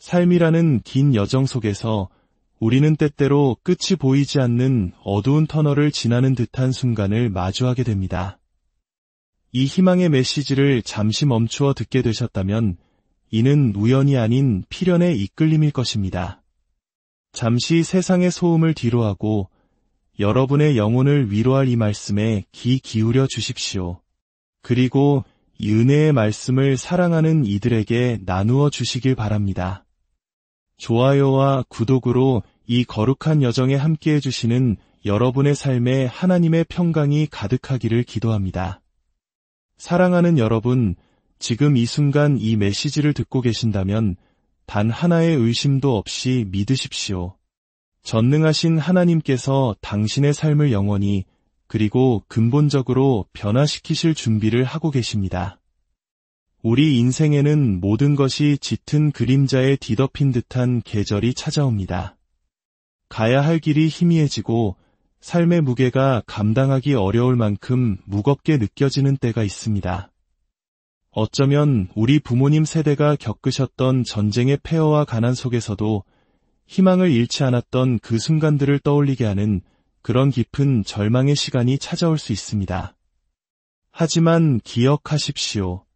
삶이라는 긴 여정 속에서 우리는 때때로 끝이 보이지 않는 어두운 터널을 지나는 듯한 순간을 마주하게 됩니다. 이 희망의 메시지를 잠시 멈추어 듣게 되셨다면 이는 우연이 아닌 필연의 이끌림일 것입니다. 잠시 세상의 소음을 뒤로하고 여러분의 영혼을 위로할 이 말씀에 귀 기울여 주십시오. 그리고 이 은혜의 말씀을 사랑하는 이들에게 나누어 주시길 바랍니다. 좋아요와 구독으로 이 거룩한 여정에 함께해 주시는 여러분의 삶에 하나님의 평강이 가득하기를 기도합니다. 사랑하는 여러분, 지금 이 순간 이 메시지를 듣고 계신다면 단 하나의 의심도 없이 믿으십시오. 전능하신 하나님께서 당신의 삶을 영원히 그리고 근본적으로 변화시키실 준비를 하고 계십니다. 우리 인생에는 모든 것이 짙은 그림자에 뒤덮인 듯한 계절이 찾아옵니다. 가야 할 길이 희미해지고 삶의 무게가 감당하기 어려울 만큼 무겁게 느껴지는 때가 있습니다. 어쩌면 우리 부모님 세대가 겪으셨던 전쟁의 폐허와 가난 속에서도 희망을 잃지 않았던 그 순간들을 떠올리게 하는 그런 깊은 절망의 시간이 찾아올 수 있습니다. 하지만 기억하십시오.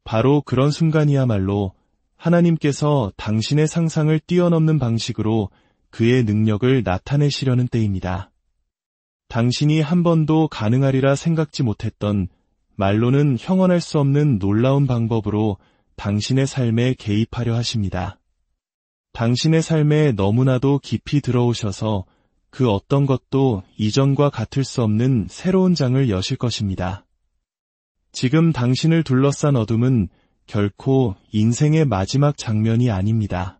바로 그런 순간이야말로 하나님께서 당신의 상상을 뛰어넘는 방식으로 그의 능력을 나타내시려는 때입니다. 당신이 한 번도 가능하리라 생각지 못했던 말로는 형언할 수 없는 놀라운 방법으로 당신의 삶에 개입하려 하십니다. 당신의 삶에 너무나도 깊이 들어오셔서 그 어떤 것도 이전과 같을 수 없는 새로운 장을 여실 것입니다. 지금 당신을 둘러싼 어둠은 결코 인생의 마지막 장면이 아닙니다.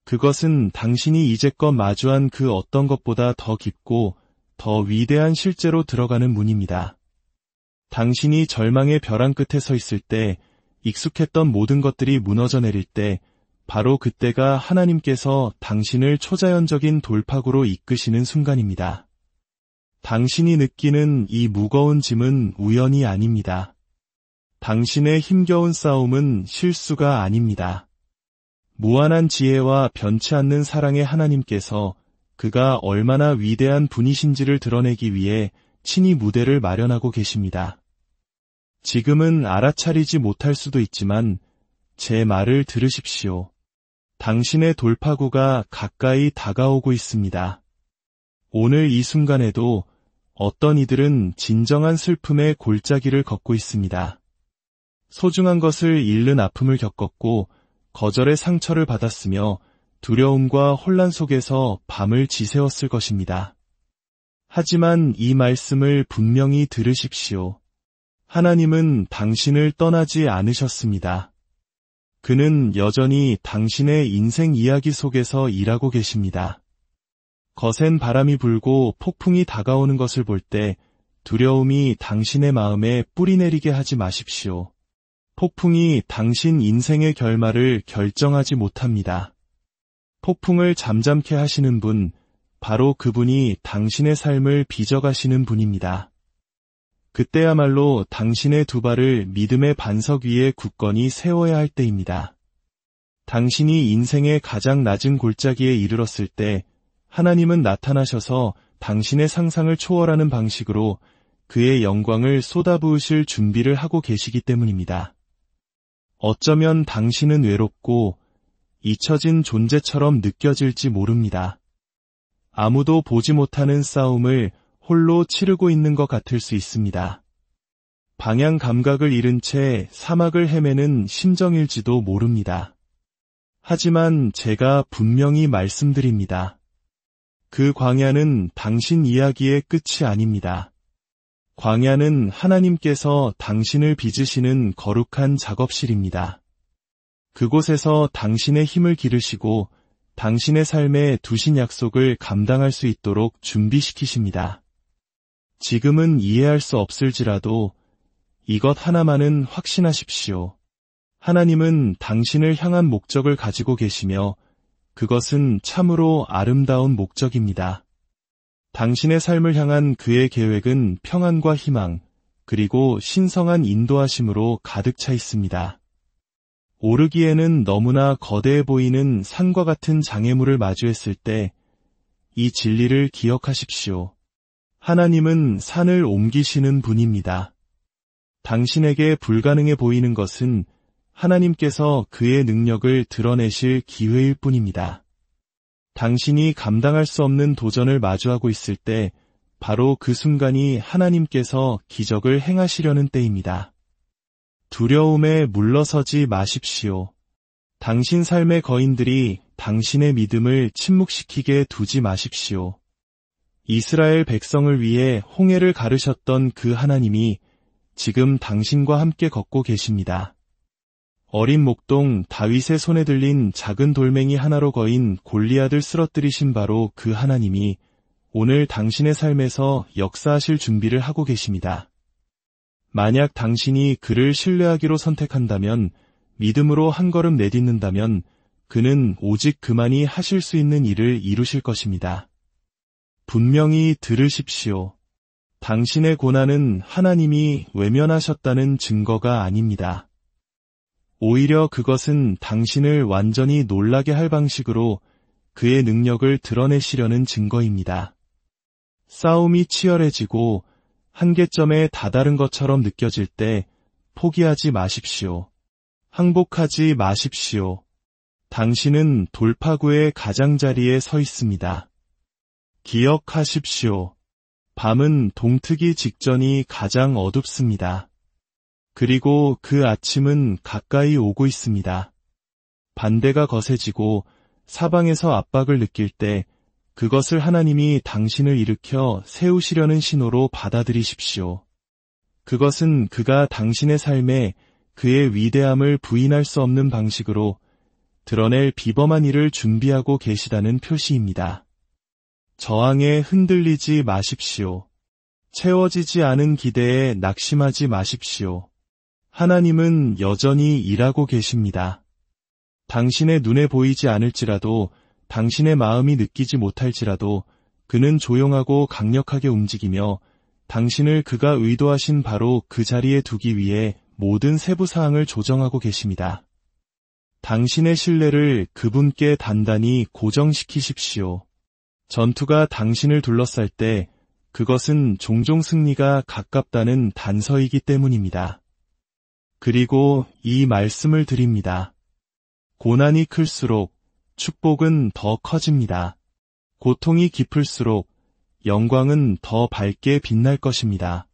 그것은 당신이 이제껏 마주한 그 어떤 것보다 더 깊고 더 위대한 실제로 들어가는 문입니다. 당신이 절망의 벼랑 끝에 서 있을 때, 익숙했던 모든 것들이 무너져 내릴 때, 바로 그때가 하나님께서 당신을 초자연적인 돌파구로 이끄시는 순간입니다. 당신이 느끼는 이 무거운 짐은 우연이 아닙니다. 당신의 힘겨운 싸움은 실수가 아닙니다. 무한한 지혜와 변치 않는 사랑의 하나님께서 그가 얼마나 위대한 분이신지를 드러내기 위해 친히 무대를 마련하고 계십니다. 지금은 알아차리지 못할 수도 있지만 제 말을 들으십시오. 당신의 돌파구가 가까이 다가오고 있습니다. 오늘 이 순간에도 어떤 이들은 진정한 슬픔의 골짜기를 걷고 있습니다. 소중한 것을 잃는 아픔을 겪었고 거절의 상처를 받았으며 두려움과 혼란 속에서 밤을 지새웠을 것입니다. 하지만 이 말씀을 분명히 들으십시오. 하나님은 당신을 떠나지 않으셨습니다. 그는 여전히 당신의 인생 이야기 속에서 일하고 계십니다. 거센 바람이 불고 폭풍이 다가오는 것을 볼 때 두려움이 당신의 마음에 뿌리내리게 하지 마십시오. 폭풍이 당신 인생의 결말을 결정하지 못합니다. 폭풍을 잠잠케 하시는 분, 바로 그분이 당신의 삶을 빚어가시는 분입니다. 그때야말로 당신의 두 발을 믿음의 반석 위에 굳건히 세워야 할 때입니다. 당신이 인생의 가장 낮은 골짜기에 이르렀을 때 하나님은 나타나셔서 당신의 상상을 초월하는 방식으로 그의 영광을 쏟아부으실 준비를 하고 계시기 때문입니다. 어쩌면 당신은 외롭고 잊혀진 존재처럼 느껴질지 모릅니다. 아무도 보지 못하는 싸움을 홀로 치르고 있는 것 같을 수 있습니다. 방향 감각을 잃은 채 사막을 헤매는 심정일지도 모릅니다. 하지만 제가 분명히 말씀드립니다. 그 광야는 당신 이야기의 끝이 아닙니다. 광야는 하나님께서 당신을 빚으시는 거룩한 작업실입니다. 그곳에서 당신의 힘을 기르시고 당신의 삶에 두신 약속을 감당할 수 있도록 준비시키십니다. 지금은 이해할 수 없을지라도 이것 하나만은 확신하십시오. 하나님은 당신을 향한 목적을 가지고 계시며 그것은 참으로 아름다운 목적입니다. 당신의 삶을 향한 그의 계획은 평안과 희망, 그리고 신성한 인도하심으로 가득 차 있습니다. 오르기에는 너무나 거대해 보이는 산과 같은 장애물을 마주했을 때 이 진리를 기억하십시오. 하나님은 산을 옮기시는 분입니다. 당신에게 불가능해 보이는 것은 하나님께서 그의 능력을 드러내실 기회일 뿐입니다. 당신이 감당할 수 없는 도전을 마주하고 있을 때 바로 그 순간이 하나님께서 기적을 행하시려는 때입니다. 두려움에 물러서지 마십시오. 당신 삶의 거인들이 당신의 믿음을 침묵시키게 두지 마십시오. 이스라엘 백성을 위해 홍해를 가르셨던 그 하나님이 지금 당신과 함께 걷고 계십니다. 어린 목동 다윗의 손에 들린 작은 돌멩이 하나로 거인 골리앗을 쓰러뜨리신 바로 그 하나님이 오늘 당신의 삶에서 역사하실 준비를 하고 계십니다. 만약 당신이 그를 신뢰하기로 선택한다면, 믿음으로 한 걸음 내딛는다면 그는 오직 그만이 하실 수 있는 일을 이루실 것입니다. 분명히 들으십시오. 당신의 고난은 하나님이 외면하셨다는 증거가 아닙니다. 오히려 그것은 당신을 완전히 놀라게 할 방식으로 그의 능력을 드러내시려는 증거입니다. 싸움이 치열해지고 한계점에 다다른 것처럼 느껴질 때 포기하지 마십시오. 항복하지 마십시오. 당신은 돌파구의 가장자리에 서 있습니다. 기억하십시오. 밤은 동트기 직전이 가장 어둡습니다. 그리고 그 아침은 가까이 오고 있습니다. 반대가 거세지고 사방에서 압박을 느낄 때 그것을 하나님이 당신을 일으켜 세우시려는 신호로 받아들이십시오. 그것은 그가 당신의 삶에 그의 위대함을 부인할 수 없는 방식으로 드러낼 비범한 일을 준비하고 계시다는 표시입니다. 저항에 흔들리지 마십시오. 채워지지 않은 기대에 낙심하지 마십시오. 하나님은 여전히 일하고 계십니다. 당신의 눈에 보이지 않을지라도, 당신의 마음이 느끼지 못할지라도 그는 조용하고 강력하게 움직이며 당신을 그가 의도하신 바로 그 자리에 두기 위해 모든 세부 사항을 조정하고 계십니다. 당신의 신뢰를 그분께 단단히 고정시키십시오. 전투가 당신을 둘러쌀 때 그것은 종종 승리가 가깝다는 단서이기 때문입니다. 그리고 이 말씀을 드립니다. 고난이 클수록 축복은 더 커집니다. 고통이 깊을수록 영광은 더 밝게 빛날 것입니다.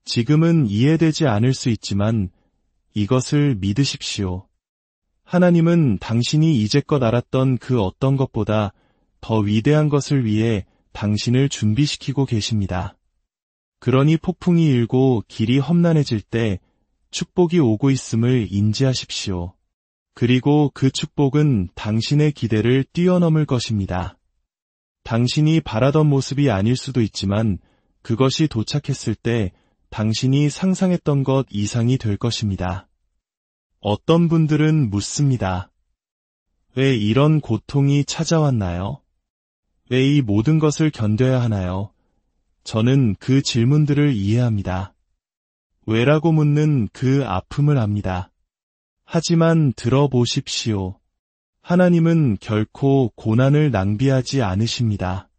지금은 이해되지 않을 수 있지만 이것을 믿으십시오. 하나님은 당신이 이제껏 알았던 그 어떤 것보다 더 위대한 것을 위해 당신을 준비시키고 계십니다. 그러니 폭풍이 일고 길이 험난해질 때 축복이 오고 있음을 인지하십시오. 그리고 그 축복은 당신의 기대를 뛰어넘을 것입니다. 당신이 바라던 모습이 아닐 수도 있지만 그것이 도착했을 때 당신이 상상했던 것 이상이 될 것입니다. 어떤 분들은 묻습니다. 왜 이런 고통이 찾아왔나요? 왜 이 모든 것을 견뎌야 하나요? 저는 그 질문들을 이해합니다. 왜라고 묻는 그 아픔을 압니다. 하지만 들어보십시오. 하나님은 결코 고난을 낭비하지 않으십니다.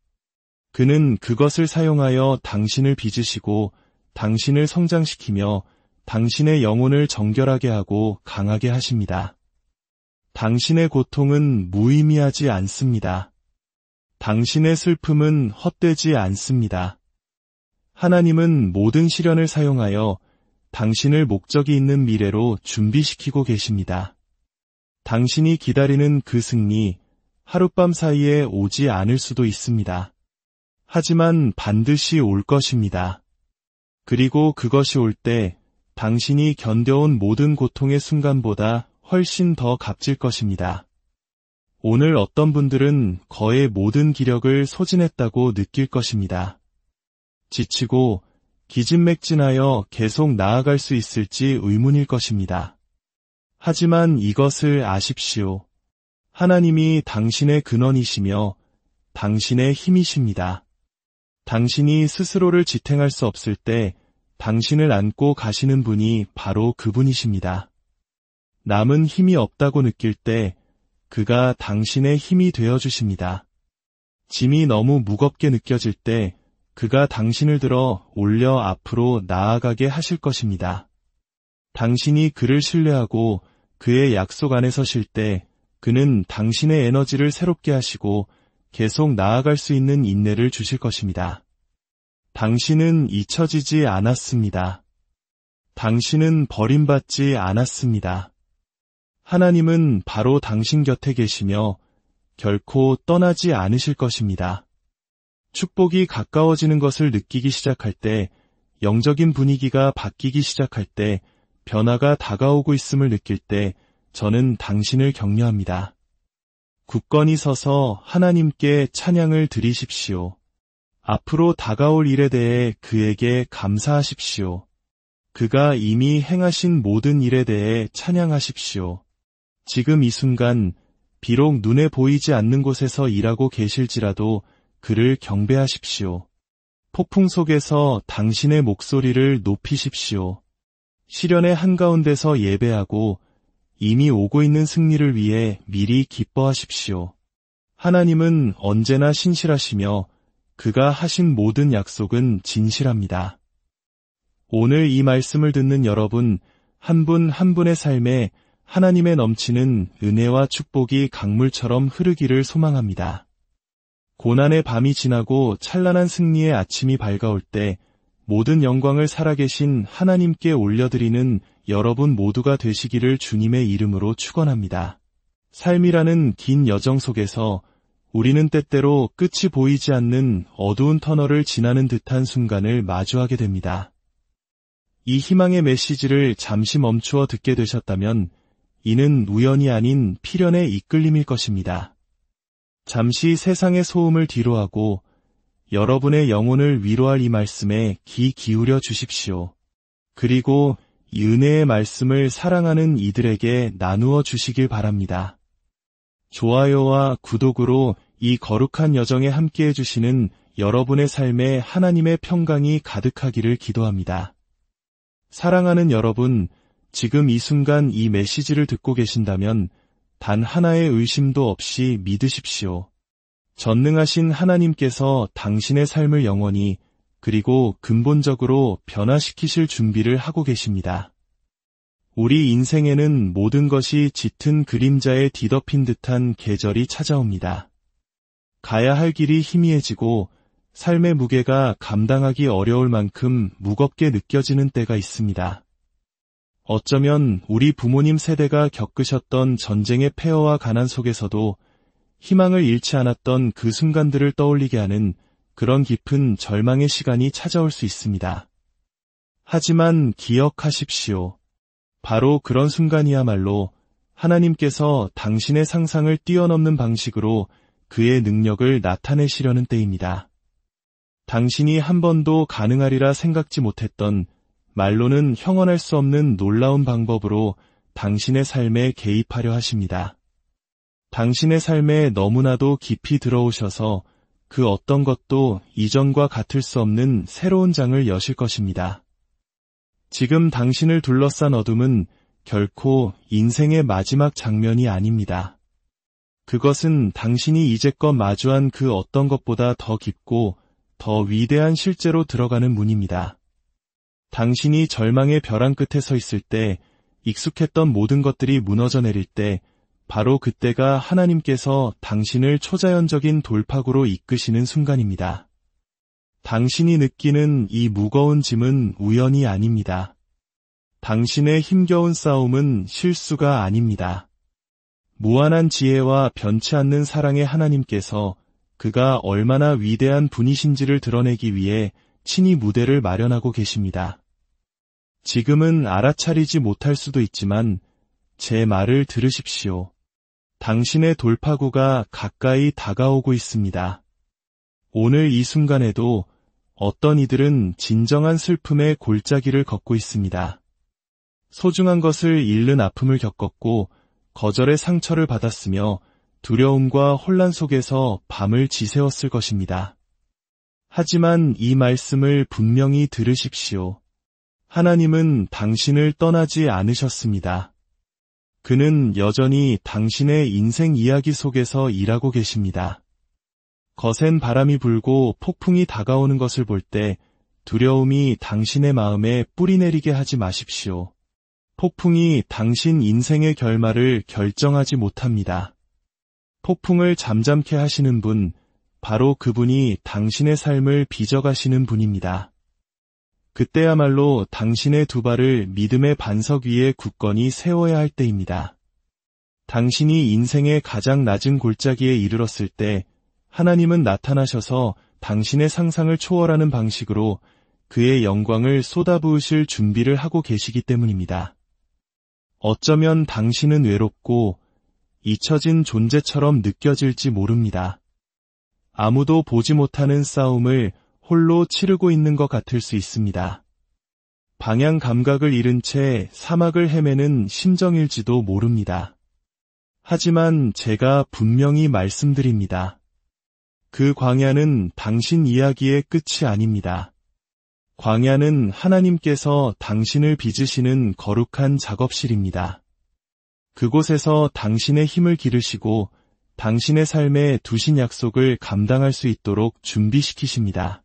그는 그것을 사용하여 당신을 빚으시고 당신을 성장시키며 당신의 영혼을 정결하게 하고 강하게 하십니다. 당신의 고통은 무의미하지 않습니다. 당신의 슬픔은 헛되지 않습니다. 하나님은 모든 시련을 사용하여 당신을 목적이 있는 미래로 준비시키고 계십니다. 당신이 기다리는 그 승리, 하룻밤 사이에 오지 않을 수도 있습니다. 하지만 반드시 올 것입니다. 그리고 그것이 올 때 당신이 견뎌온 모든 고통의 순간보다 훨씬 더 값질 것입니다. 오늘 어떤 분들은 거의 모든 기력을 소진했다고 느낄 것입니다. 지치고 기진맥진하여 계속 나아갈 수 있을지 의문일 것입니다. 하지만 이것을 아십시오. 하나님이 당신의 근원이시며 당신의 힘이십니다. 당신이 스스로를 지탱할 수 없을 때 당신을 안고 가시는 분이 바로 그분이십니다. 남은 힘이 없다고 느낄 때 그가 당신의 힘이 되어 주십니다. 짐이 너무 무겁게 느껴질 때 그가 당신을 들어 올려 앞으로 나아가게 하실 것입니다. 당신이 그를 신뢰하고 그의 약속 안에 서실 때 그는 당신의 에너지를 새롭게 하시고 계속 나아갈 수 있는 인내를 주실 것입니다. 당신은 잊혀지지 않았습니다. 당신은 버림받지 않았습니다. 하나님은 바로 당신 곁에 계시며 결코 떠나지 않으실 것입니다. 축복이 가까워지는 것을 느끼기 시작할 때, 영적인 분위기가 바뀌기 시작할 때, 변화가 다가오고 있음을 느낄 때 저는 당신을 격려합니다. 굳건히 서서 하나님께 찬양을 드리십시오. 앞으로 다가올 일에 대해 그에게 감사하십시오. 그가 이미 행하신 모든 일에 대해 찬양하십시오. 지금 이 순간 비록 눈에 보이지 않는 곳에서 일하고 계실지라도 그를 경배하십시오. 폭풍 속에서 당신의 목소리를 높이십시오. 시련의 한가운데서 예배하고 이미 오고 있는 승리를 위해 미리 기뻐하십시오. 하나님은 언제나 신실하시며 그가 하신 모든 약속은 진실합니다. 오늘 이 말씀을 듣는 여러분 한 분 한 분의 삶에 하나님의 넘치는 은혜와 축복이 강물처럼 흐르기를 소망합니다. 고난의 밤이 지나고 찬란한 승리의 아침이 밝아올 때 모든 영광을 살아계신 하나님께 올려드리는 여러분 모두가 되시기를 주님의 이름으로 축원합니다. 삶이라는 긴 여정 속에서 우리는 때때로 끝이 보이지 않는 어두운 터널을 지나는 듯한 순간을 마주하게 됩니다. 이 희망의 메시지를 잠시 멈추어 듣게 되셨다면 이는 우연이 아닌 필연의 이끌림일 것입니다. 잠시 세상의 소음을 뒤로하고 여러분의 영혼을 위로할 이 말씀에 귀 기울여 주십시오. 그리고 이 은혜의 말씀을 사랑하는 이들에게 나누어 주시길 바랍니다. 좋아요와 구독으로 이 거룩한 여정에 함께해 주시는 여러분의 삶에 하나님의 평강이 가득하기를 기도합니다. 사랑하는 여러분, 지금 이 순간 이 메시지를 듣고 계신다면 단 하나의 의심도 없이 믿으십시오. 전능하신 하나님께서 당신의 삶을 영원히 그리고 근본적으로 변화시키실 준비를 하고 계십니다. 우리 인생에는 모든 것이 짙은 그림자에 뒤덮인 듯한 계절이 찾아옵니다. 가야 할 길이 희미해지고 삶의 무게가 감당하기 어려울 만큼 무겁게 느껴지는 때가 있습니다. 어쩌면 우리 부모님 세대가 겪으셨던 전쟁의 폐허와 가난 속에서도 희망을 잃지 않았던 그 순간들을 떠올리게 하는 그런 깊은 절망의 시간이 찾아올 수 있습니다. 하지만 기억하십시오. 바로 그런 순간이야말로 하나님께서 당신의 상상을 뛰어넘는 방식으로 그의 능력을 나타내시려는 때입니다. 당신이 한 번도 가능하리라 생각지 못했던 말로는 형언할 수 없는 놀라운 방법으로 당신의 삶에 개입하려 하십니다. 당신의 삶에 너무나도 깊이 들어오셔서 그 어떤 것도 이전과 같을 수 없는 새로운 장을 여실 것입니다. 지금 당신을 둘러싼 어둠은 결코 인생의 마지막 장면이 아닙니다. 그것은 당신이 이제껏 마주한 그 어떤 것보다 더 깊고 더 위대한 실제로 들어가는 문입니다. 당신이 절망의 벼랑 끝에 서 있을 때, 익숙했던 모든 것들이 무너져 내릴 때, 바로 그때가 하나님께서 당신을 초자연적인 돌파구로 이끄시는 순간입니다. 당신이 느끼는 이 무거운 짐은 우연이 아닙니다. 당신의 힘겨운 싸움은 실수가 아닙니다. 무한한 지혜와 변치 않는 사랑의 하나님께서 그가 얼마나 위대한 분이신지를 드러내기 위해 친히 무대를 마련하고 계십니다. 지금은 알아차리지 못할 수도 있지만 제 말을 들으십시오. 당신의 돌파구가 가까이 다가오고 있습니다. 오늘 이 순간에도 어떤 이들은 진정한 슬픔의 골짜기를 걷고 있습니다. 소중한 것을 잃는 아픔을 겪었고 거절의 상처를 받았으며 두려움과 혼란 속에서 밤을 지새웠을 것입니다. 하지만 이 말씀을 분명히 들으십시오. 하나님은 당신을 떠나지 않으셨습니다. 그는 여전히 당신의 인생 이야기 속에서 일하고 계십니다. 거센 바람이 불고 폭풍이 다가오는 것을 볼 때 두려움이 당신의 마음에 뿌리 내리게 하지 마십시오. 폭풍이 당신 인생의 결말을 결정하지 못합니다. 폭풍을 잠잠케 하시는 분, 바로 그분이 당신의 삶을 빚어가시는 분입니다. 그때야말로 당신의 두 발을 믿음의 반석 위에 굳건히 세워야 할 때입니다. 당신이 인생의 가장 낮은 골짜기에 이르렀을 때 하나님은 나타나셔서 당신의 상상을 초월하는 방식으로 그의 영광을 쏟아부으실 준비를 하고 계시기 때문입니다. 어쩌면 당신은 외롭고 잊혀진 존재처럼 느껴질지 모릅니다. 아무도 보지 못하는 싸움을 홀로 치르고 있는 것 같을 수 있습니다. 방향 감각을 잃은 채 사막을 헤매는 심정일지도 모릅니다. 하지만 제가 분명히 말씀드립니다. 그 광야는 당신 이야기의 끝이 아닙니다. 광야는 하나님께서 당신을 빚으시는 거룩한 작업실입니다. 그곳에서 당신의 힘을 기르시고 당신의 삶에 두신 약속을 감당할 수 있도록 준비시키십니다.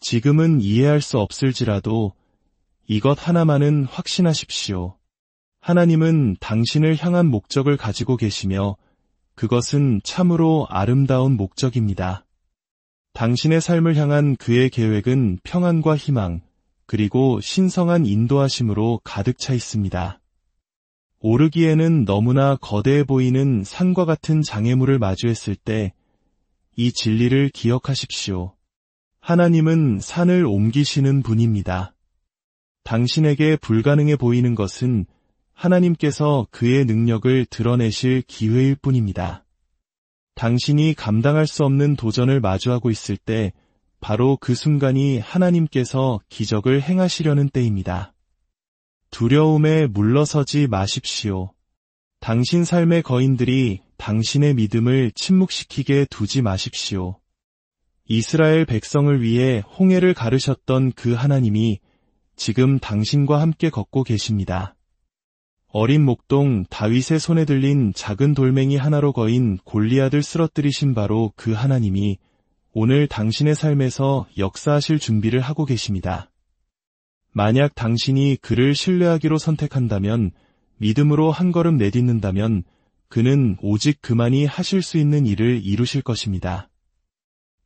지금은 이해할 수 없을지라도 이것 하나만은 확신하십시오. 하나님은 당신을 향한 목적을 가지고 계시며 그것은 참으로 아름다운 목적입니다. 당신의 삶을 향한 그의 계획은 평안과 희망, 그리고 신성한 인도하심으로 가득 차 있습니다. 오르기에는 너무나 거대해 보이는 산과 같은 장애물을 마주했을 때 이 진리를 기억하십시오. 하나님은 산을 옮기시는 분입니다. 당신에게 불가능해 보이는 것은 하나님께서 그의 능력을 드러내실 기회일 뿐입니다. 당신이 감당할 수 없는 도전을 마주하고 있을 때 바로 그 순간이 하나님께서 기적을 행하시려는 때입니다. 두려움에 물러서지 마십시오. 당신 삶의 거인들이 당신의 믿음을 침묵시키게 두지 마십시오. 이스라엘 백성을 위해 홍해를 가르셨던 그 하나님이 지금 당신과 함께 걷고 계십니다. 어린 목동 다윗의 손에 들린 작은 돌멩이 하나로 거인 골리앗을 쓰러뜨리신 바로 그 하나님이 오늘 당신의 삶에서 역사하실 준비를 하고 계십니다. 만약 당신이 그를 신뢰하기로 선택한다면, 믿음으로 한 걸음 내딛는다면 그는 오직 그만이 하실 수 있는 일을 이루실 것입니다.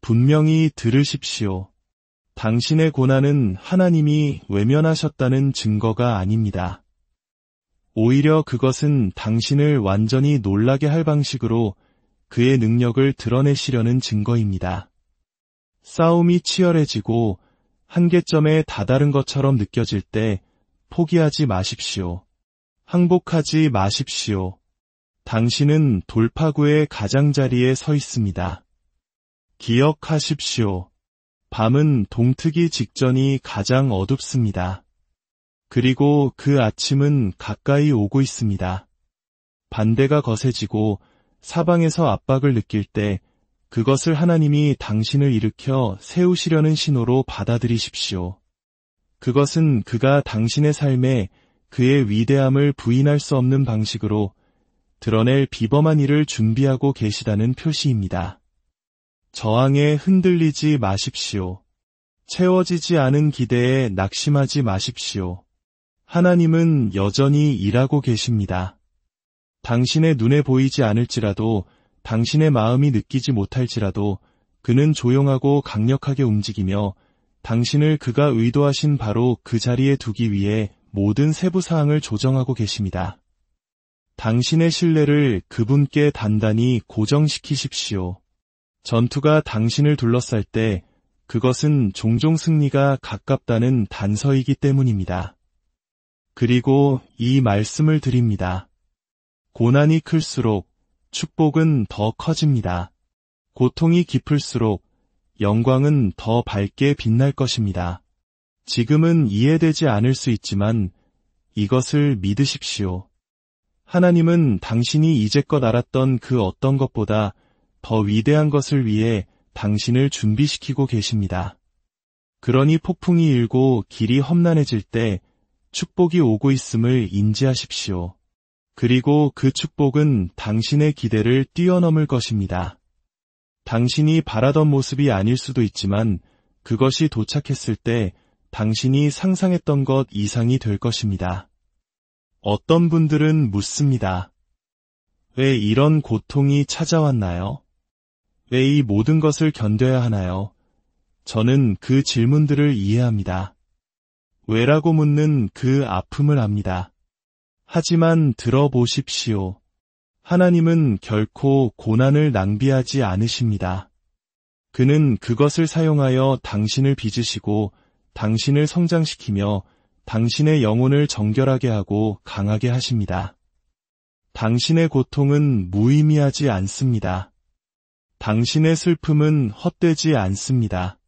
분명히 들으십시오. 당신의 고난은 하나님이 외면하셨다는 증거가 아닙니다. 오히려 그것은 당신을 완전히 놀라게 할 방식으로 그의 능력을 드러내시려는 증거입니다. 싸움이 치열해지고 한계점에 다다른 것처럼 느껴질 때 포기하지 마십시오. 항복하지 마십시오. 당신은 돌파구의 가장자리에 서 있습니다. 기억하십시오. 밤은 동트기 직전이 가장 어둡습니다. 그리고 그 아침은 가까이 오고 있습니다. 반대가 거세지고 사방에서 압박을 느낄 때 그것을 하나님이 당신을 일으켜 세우시려는 신호로 받아들이십시오. 그것은 그가 당신의 삶에 그의 위대함을 부인할 수 없는 방식으로 드러낼 비범한 일을 준비하고 계시다는 표시입니다. 저항에 흔들리지 마십시오. 채워지지 않은 기대에 낙심하지 마십시오. 하나님은 여전히 일하고 계십니다. 당신의 눈에 보이지 않을지라도, 당신의 마음이 느끼지 못할지라도 그는 조용하고 강력하게 움직이며 당신을 그가 의도하신 바로 그 자리에 두기 위해 모든 세부사항을 조정하고 계십니다. 당신의 신뢰를 그분께 단단히 고정시키십시오. 전투가 당신을 둘러쌀 때 그것은 종종 승리가 가깝다는 단서이기 때문입니다. 그리고 이 말씀을 드립니다. 고난이 클수록 축복은 더 커집니다. 고통이 깊을수록 영광은 더 밝게 빛날 것입니다. 지금은 이해되지 않을 수 있지만 이것을 믿으십시오. 하나님은 당신이 이제껏 알았던 그 어떤 것보다 더 위대한 것을 위해 당신을 준비시키고 계십니다. 그러니 폭풍이 일고 길이 험난해질 때 축복이 오고 있음을 인지하십시오. 그리고 그 축복은 당신의 기대를 뛰어넘을 것입니다. 당신이 바라던 모습이 아닐 수도 있지만 그것이 도착했을 때 당신이 상상했던 것 이상이 될 것입니다. 어떤 분들은 묻습니다. 왜 이런 고통이 찾아왔나요? 왜 이 모든 것을 견뎌야 하나요? 저는 그 질문들을 이해합니다. 왜라고 묻는 그 아픔을 압니다. 하지만 들어보십시오. 하나님은 결코 고난을 낭비하지 않으십니다. 그는 그것을 사용하여 당신을 빚으시고 당신을 성장시키며 당신의 영혼을 정결하게 하고 강하게 하십니다. 당신의 고통은 무의미하지 않습니다. 당신의 슬픔은 헛되지 않습니다.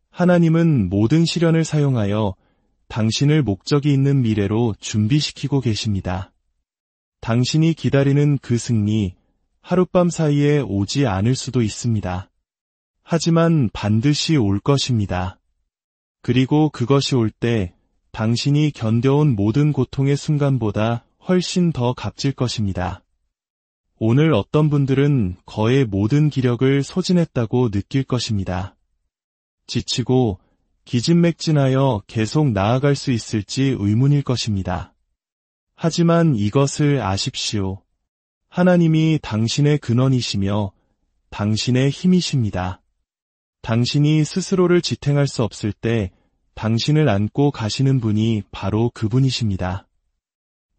하나님은 모든 시련을 사용하여 당신을 목적이 있는 미래로 준비시키고 계십니다. 당신이 기다리는 그 승리, 하룻밤 사이에 오지 않을 수도 있습니다. 하지만 반드시 올 것입니다. 그리고 그것이 올 때 당신이 견뎌온 모든 고통의 순간보다 훨씬 더 값질 것입니다. 오늘 어떤 분들은 거의 모든 기력을 소진했다고 느낄 것입니다. 지치고 기진맥진하여 계속 나아갈 수 있을지 의문일 것입니다. 하지만 이것을 아십시오. 하나님이 당신의 근원이시며 당신의 힘이십니다. 당신이 스스로를 지탱할 수 없을 때 당신을 안고 가시는 분이 바로 그분이십니다.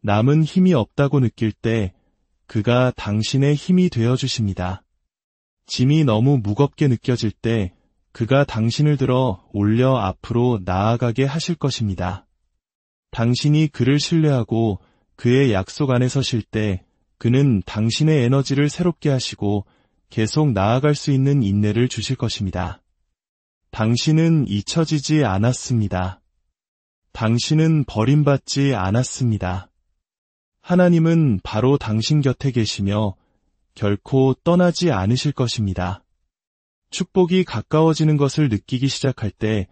남은 힘이 없다고 느낄 때 그가 당신의 힘이 되어주십니다. 짐이 너무 무겁게 느껴질 때 그가 당신을 들어 올려 앞으로 나아가게 하실 것입니다. 당신이 그를 신뢰하고 그의 약속 안에 서실 때 그는 당신의 에너지를 새롭게 하시고 계속 나아갈 수 있는 인내를 주실 것입니다. 당신은 잊혀지지 않았습니다. 당신은 버림받지 않았습니다. 하나님은 바로 당신 곁에 계시며 결코 떠나지 않으실 것입니다. 축복이 가까워지는 것을 느끼기 시작할 때,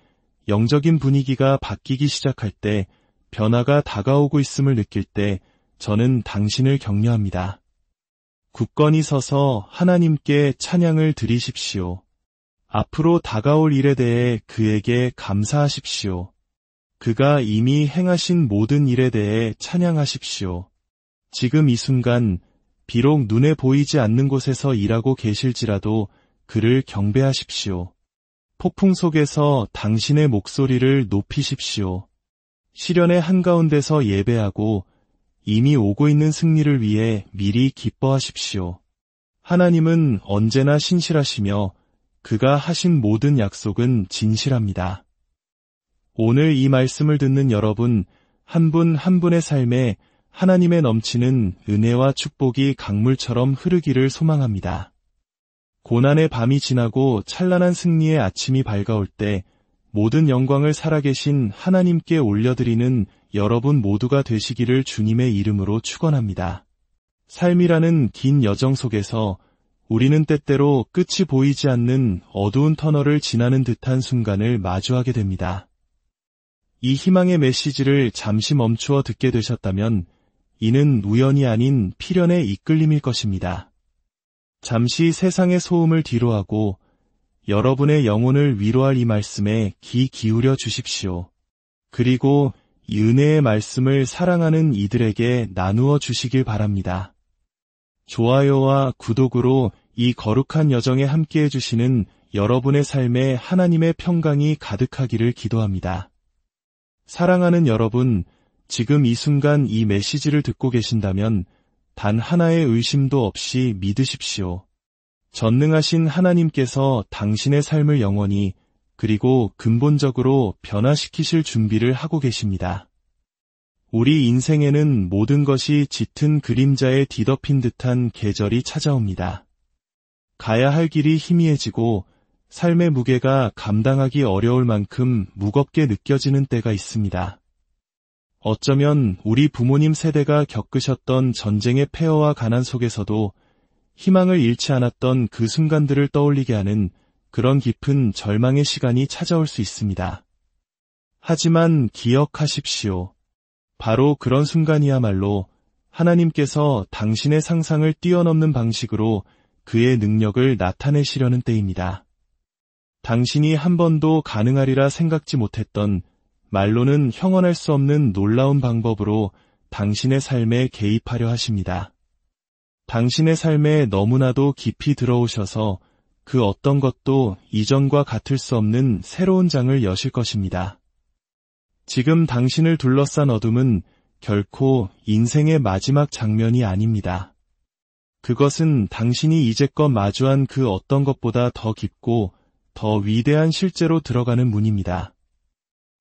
영적인 분위기가 바뀌기 시작할 때, 변화가 다가오고 있음을 느낄 때 저는 당신을 격려합니다. 굳건히 서서 하나님께 찬양을 드리십시오. 앞으로 다가올 일에 대해 그에게 감사하십시오. 그가 이미 행하신 모든 일에 대해 찬양하십시오. 지금 이 순간 비록 눈에 보이지 않는 곳에서 일하고 계실지라도 그를 경배하십시오. 폭풍 속에서 당신의 목소리를 높이십시오. 시련의 한가운데서 예배하고 이미 오고 있는 승리를 위해 미리 기뻐하십시오. 하나님은 언제나 신실하시며 그가 하신 모든 약속은 진실합니다. 오늘 이 말씀을 듣는 여러분 한 분 한 분의 삶에 하나님의 넘치는 은혜와 축복이 강물처럼 흐르기를 소망합니다. 고난의 밤이 지나고 찬란한 승리의 아침이 밝아올 때 모든 영광을 살아계신 하나님께 올려드리는 여러분 모두가 되시기를 주님의 이름으로 축원합니다. 삶이라는 긴 여정 속에서 우리는 때때로 끝이 보이지 않는 어두운 터널을 지나는 듯한 순간을 마주하게 됩니다. 이 희망의 메시지를 잠시 멈추어 듣게 되셨다면 이는 우연이 아닌 필연의 이끌림일 것입니다. 잠시 세상의 소음을 뒤로하고 여러분의 영혼을 위로할 이 말씀에 귀 기울여 주십시오. 그리고 이 은혜의 말씀을 사랑하는 이들에게 나누어 주시길 바랍니다. 좋아요와 구독으로 이 거룩한 여정에 함께해 주시는 여러분의 삶에 하나님의 평강이 가득하기를 기도합니다. 사랑하는 여러분, 지금 이 순간 이 메시지를 듣고 계신다면 단 하나의 의심도 없이 믿으십시오. 전능하신 하나님께서 당신의 삶을 영원히 그리고 근본적으로 변화시키실 준비를 하고 계십니다. 우리 인생에는 모든 것이 짙은 그림자에 뒤덮인 듯한 계절이 찾아옵니다. 가야 할 길이 희미해지고 삶의 무게가 감당하기 어려울 만큼 무겁게 느껴지는 때가 있습니다. 어쩌면 우리 부모님 세대가 겪으셨던 전쟁의 폐허와 가난 속에서도 희망을 잃지 않았던 그 순간들을 떠올리게 하는 그런 깊은 절망의 시간이 찾아올 수 있습니다. 하지만 기억하십시오. 바로 그런 순간이야말로 하나님께서 당신의 상상을 뛰어넘는 방식으로 그의 능력을 나타내시려는 때입니다. 당신이 한 번도 가능하리라 생각지 못했던, 말로는 형언할 수 없는 놀라운 방법으로 당신의 삶에 개입하려 하십니다. 당신의 삶에 너무나도 깊이 들어오셔서 그 어떤 것도 이전과 같을 수 없는 새로운 장을 여실 것입니다. 지금 당신을 둘러싼 어둠은 결코 인생의 마지막 장면이 아닙니다. 그것은 당신이 이제껏 마주한 그 어떤 것보다 더 깊고 더 위대한 실제로 들어가는 문입니다.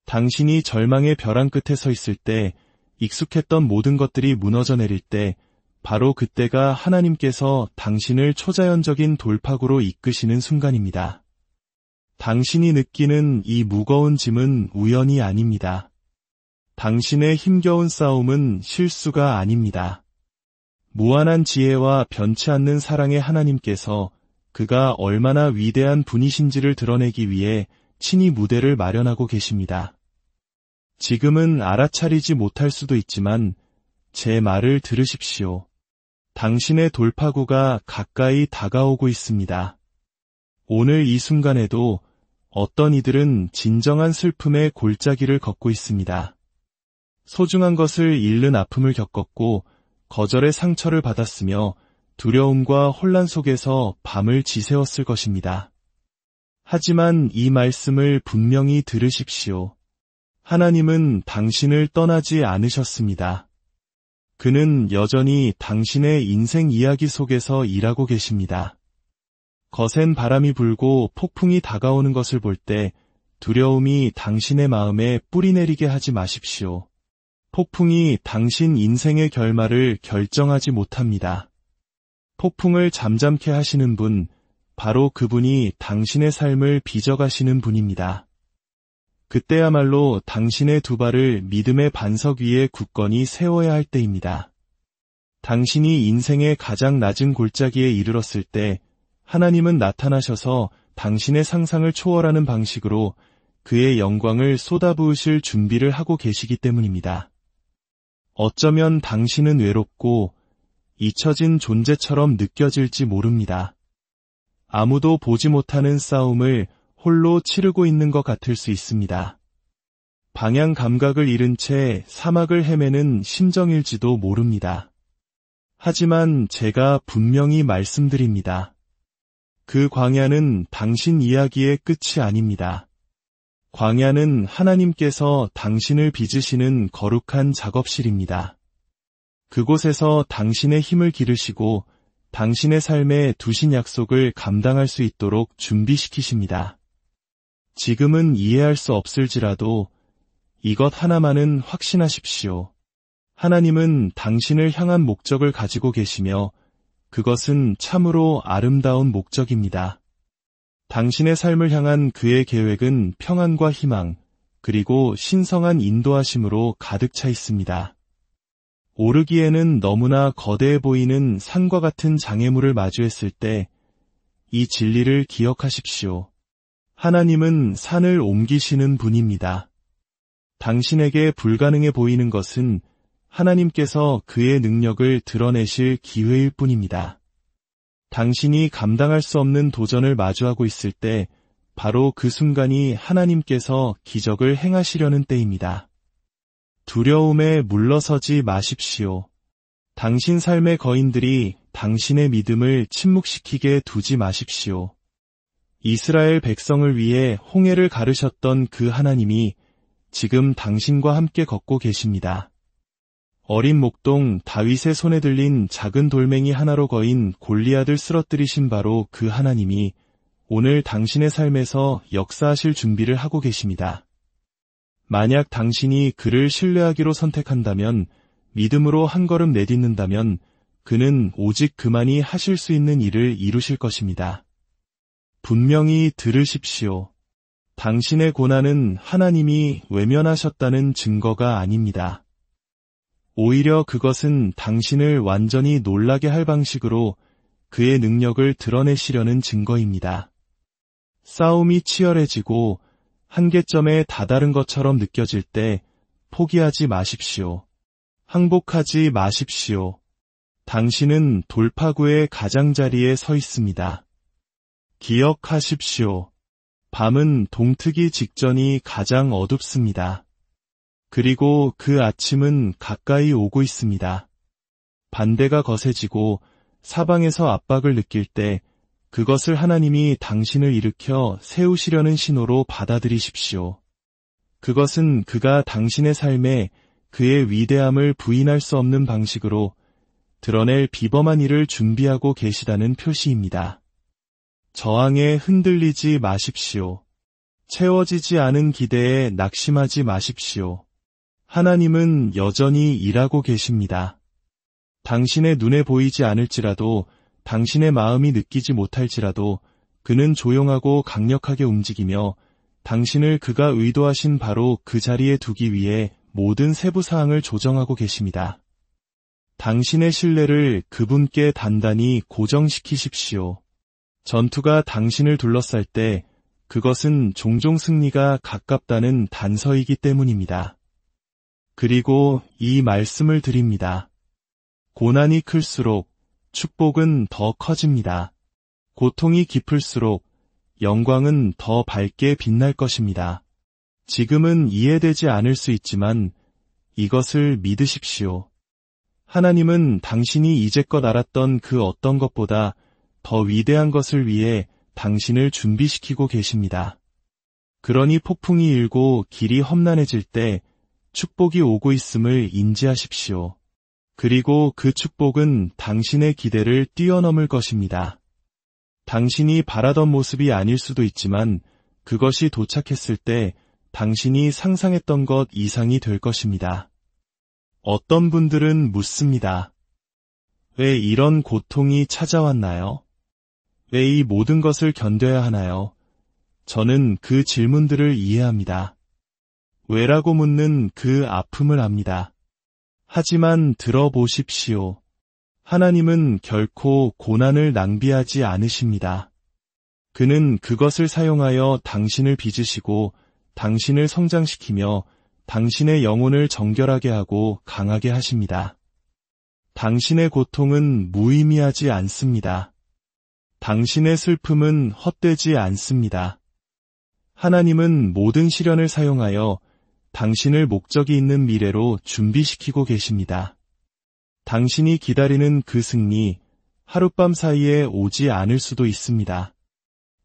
당신이 절망의 벼랑 끝에 서 있을 때, 익숙했던 모든 것들이 무너져 내릴 때, 바로 그때가 하나님께서 당신을 초자연적인 돌파구로 이끄시는 순간입니다. 당신이 느끼는 이 무거운 짐은 우연이 아닙니다. 당신의 힘겨운 싸움은 실수가 아닙니다. 무한한 지혜와 변치 않는 사랑의 하나님께서 그가 얼마나 위대한 분이신지를 드러내기 위해 친히 무대를 마련하고 계십니다. 지금은 알아차리지 못할 수도 있지만 제 말을 들으십시오. 당신의 돌파구가 가까이 다가오고 있습니다. 오늘 이 순간에도 어떤 이들은 진정한 슬픔의 골짜기를 걷고 있습니다. 소중한 것을 잃는 아픔을 겪었고 거절의 상처를 받았으며 두려움과 혼란 속에서 밤을 지새웠을 것입니다. 하지만 이 말씀을 분명히 들으십시오. 하나님은 당신을 떠나지 않으셨습니다. 그는 여전히 당신의 인생 이야기 속에서 일하고 계십니다. 거센 바람이 불고 폭풍이 다가오는 것을 볼 때 두려움이 당신의 마음에 뿌리내리게 하지 마십시오. 폭풍이 당신 인생의 결말을 결정하지 못합니다. 폭풍을 잠잠케 하시는 분, 바로 그분이 당신의 삶을 빚어가시는 분입니다. 그때야말로 당신의 두 발을 믿음의 반석 위에 굳건히 세워야 할 때입니다. 당신이 인생의 가장 낮은 골짜기에 이르렀을 때 하나님은 나타나셔서 당신의 상상을 초월하는 방식으로 그의 영광을 쏟아부으실 준비를 하고 계시기 때문입니다. 어쩌면 당신은 외롭고 잊혀진 존재처럼 느껴질지 모릅니다. 아무도 보지 못하는 싸움을 홀로 치르고 있는 것 같을 수 있습니다. 방향 감각을 잃은 채 사막을 헤매는 심정일지도 모릅니다. 하지만 제가 분명히 말씀드립니다. 그 광야는 당신 이야기의 끝이 아닙니다. 광야는 하나님께서 당신을 빚으시는 거룩한 작업실입니다. 그곳에서 당신의 힘을 기르시고 당신의 삶에 두신 약속을 감당할 수 있도록 준비시키십니다. 지금은 이해할 수 없을지라도 이것 하나만은 확신하십시오. 하나님은 당신을 향한 목적을 가지고 계시며 그것은 참으로 아름다운 목적입니다. 당신의 삶을 향한 그의 계획은 평안과 희망, 그리고 신성한 인도하심으로 가득 차 있습니다. 오르기에는 너무나 거대해 보이는 산과 같은 장애물을 마주했을 때 이 진리를 기억하십시오. 하나님은 산을 옮기시는 분입니다. 당신에게 불가능해 보이는 것은 하나님께서 그의 능력을 드러내실 기회일 뿐입니다. 당신이 감당할 수 없는 도전을 마주하고 있을 때 바로 그 순간이 하나님께서 기적을 행하시려는 때입니다. 두려움에 물러서지 마십시오. 당신 삶의 거인들이 당신의 믿음을 침묵시키게 두지 마십시오. 이스라엘 백성을 위해 홍해를 가르셨던 그 하나님이 지금 당신과 함께 걷고 계십니다. 어린 목동 다윗의 손에 들린 작은 돌멩이 하나로 거인 골리앗을 쓰러뜨리신 바로 그 하나님이 오늘 당신의 삶에서 역사하실 준비를 하고 계십니다. 만약 당신이 그를 신뢰하기로 선택한다면, 믿음으로 한 걸음 내딛는다면 그는 오직 그만이 하실 수 있는 일을 이루실 것입니다. 분명히 들으십시오. 당신의 고난은 하나님이 외면하셨다는 증거가 아닙니다. 오히려 그것은 당신을 완전히 놀라게 할 방식으로 그의 능력을 드러내시려는 증거입니다. 싸움이 치열해지고 한계점에 다다른 것처럼 느껴질 때 포기하지 마십시오. 항복하지 마십시오. 당신은 돌파구의 가장자리에 서 있습니다. 기억하십시오. 밤은 동트기 직전이 가장 어둡습니다. 그리고 그 아침은 가까이 오고 있습니다. 반대가 거세지고 사방에서 압박을 느낄 때 그것을 하나님이 당신을 일으켜 세우시려는 신호로 받아들이십시오. 그것은 그가 당신의 삶에 그의 위대함을 부인할 수 없는 방식으로 드러낼 비범한 일을 준비하고 계시다는 표시입니다. 저항에 흔들리지 마십시오. 채워지지 않은 기대에 낙심하지 마십시오. 하나님은 여전히 일하고 계십니다. 당신의 눈에 보이지 않을지라도, 당신의 마음이 느끼지 못할지라도 그는 조용하고 강력하게 움직이며 당신을 그가 의도하신 바로 그 자리에 두기 위해 모든 세부 사항을 조정하고 계십니다. 당신의 신뢰를 그분께 단단히 고정시키십시오. 전투가 당신을 둘러쌀 때 그것은 종종 승리가 가깝다는 단서이기 때문입니다. 그리고 이 말씀을 드립니다. 고난이 클수록 축복은 더 커집니다. 고통이 깊을수록 영광은 더 밝게 빛날 것입니다. 지금은 이해되지 않을 수 있지만 이것을 믿으십시오. 하나님은 당신이 이제껏 알았던 그 어떤 것보다 더 위대한 것을 위해 당신을 준비시키고 계십니다. 그러니 폭풍이 일고 길이 험난해질 때 축복이 오고 있음을 인지하십시오. 그리고 그 축복은 당신의 기대를 뛰어넘을 것입니다. 당신이 바라던 모습이 아닐 수도 있지만 그것이 도착했을 때 당신이 상상했던 것 이상이 될 것입니다. 어떤 분들은 묻습니다. 왜 이런 고통이 찾아왔나요? 왜 이 모든 것을 견뎌야 하나요? 저는 그 질문들을 이해합니다. 왜라고 묻는 그 아픔을 압니다. 하지만 들어보십시오. 하나님은 결코 고난을 낭비하지 않으십니다. 그는 그것을 사용하여 당신을 빚으시고 당신을 성장시키며 당신의 영혼을 정결하게 하고 강하게 하십니다. 당신의 고통은 무의미하지 않습니다. 당신의 슬픔은 헛되지 않습니다. 하나님은 모든 시련을 사용하여 당신을 목적이 있는 미래로 준비시키고 계십니다. 당신이 기다리는 그 승리, 하룻밤 사이에 오지 않을 수도 있습니다.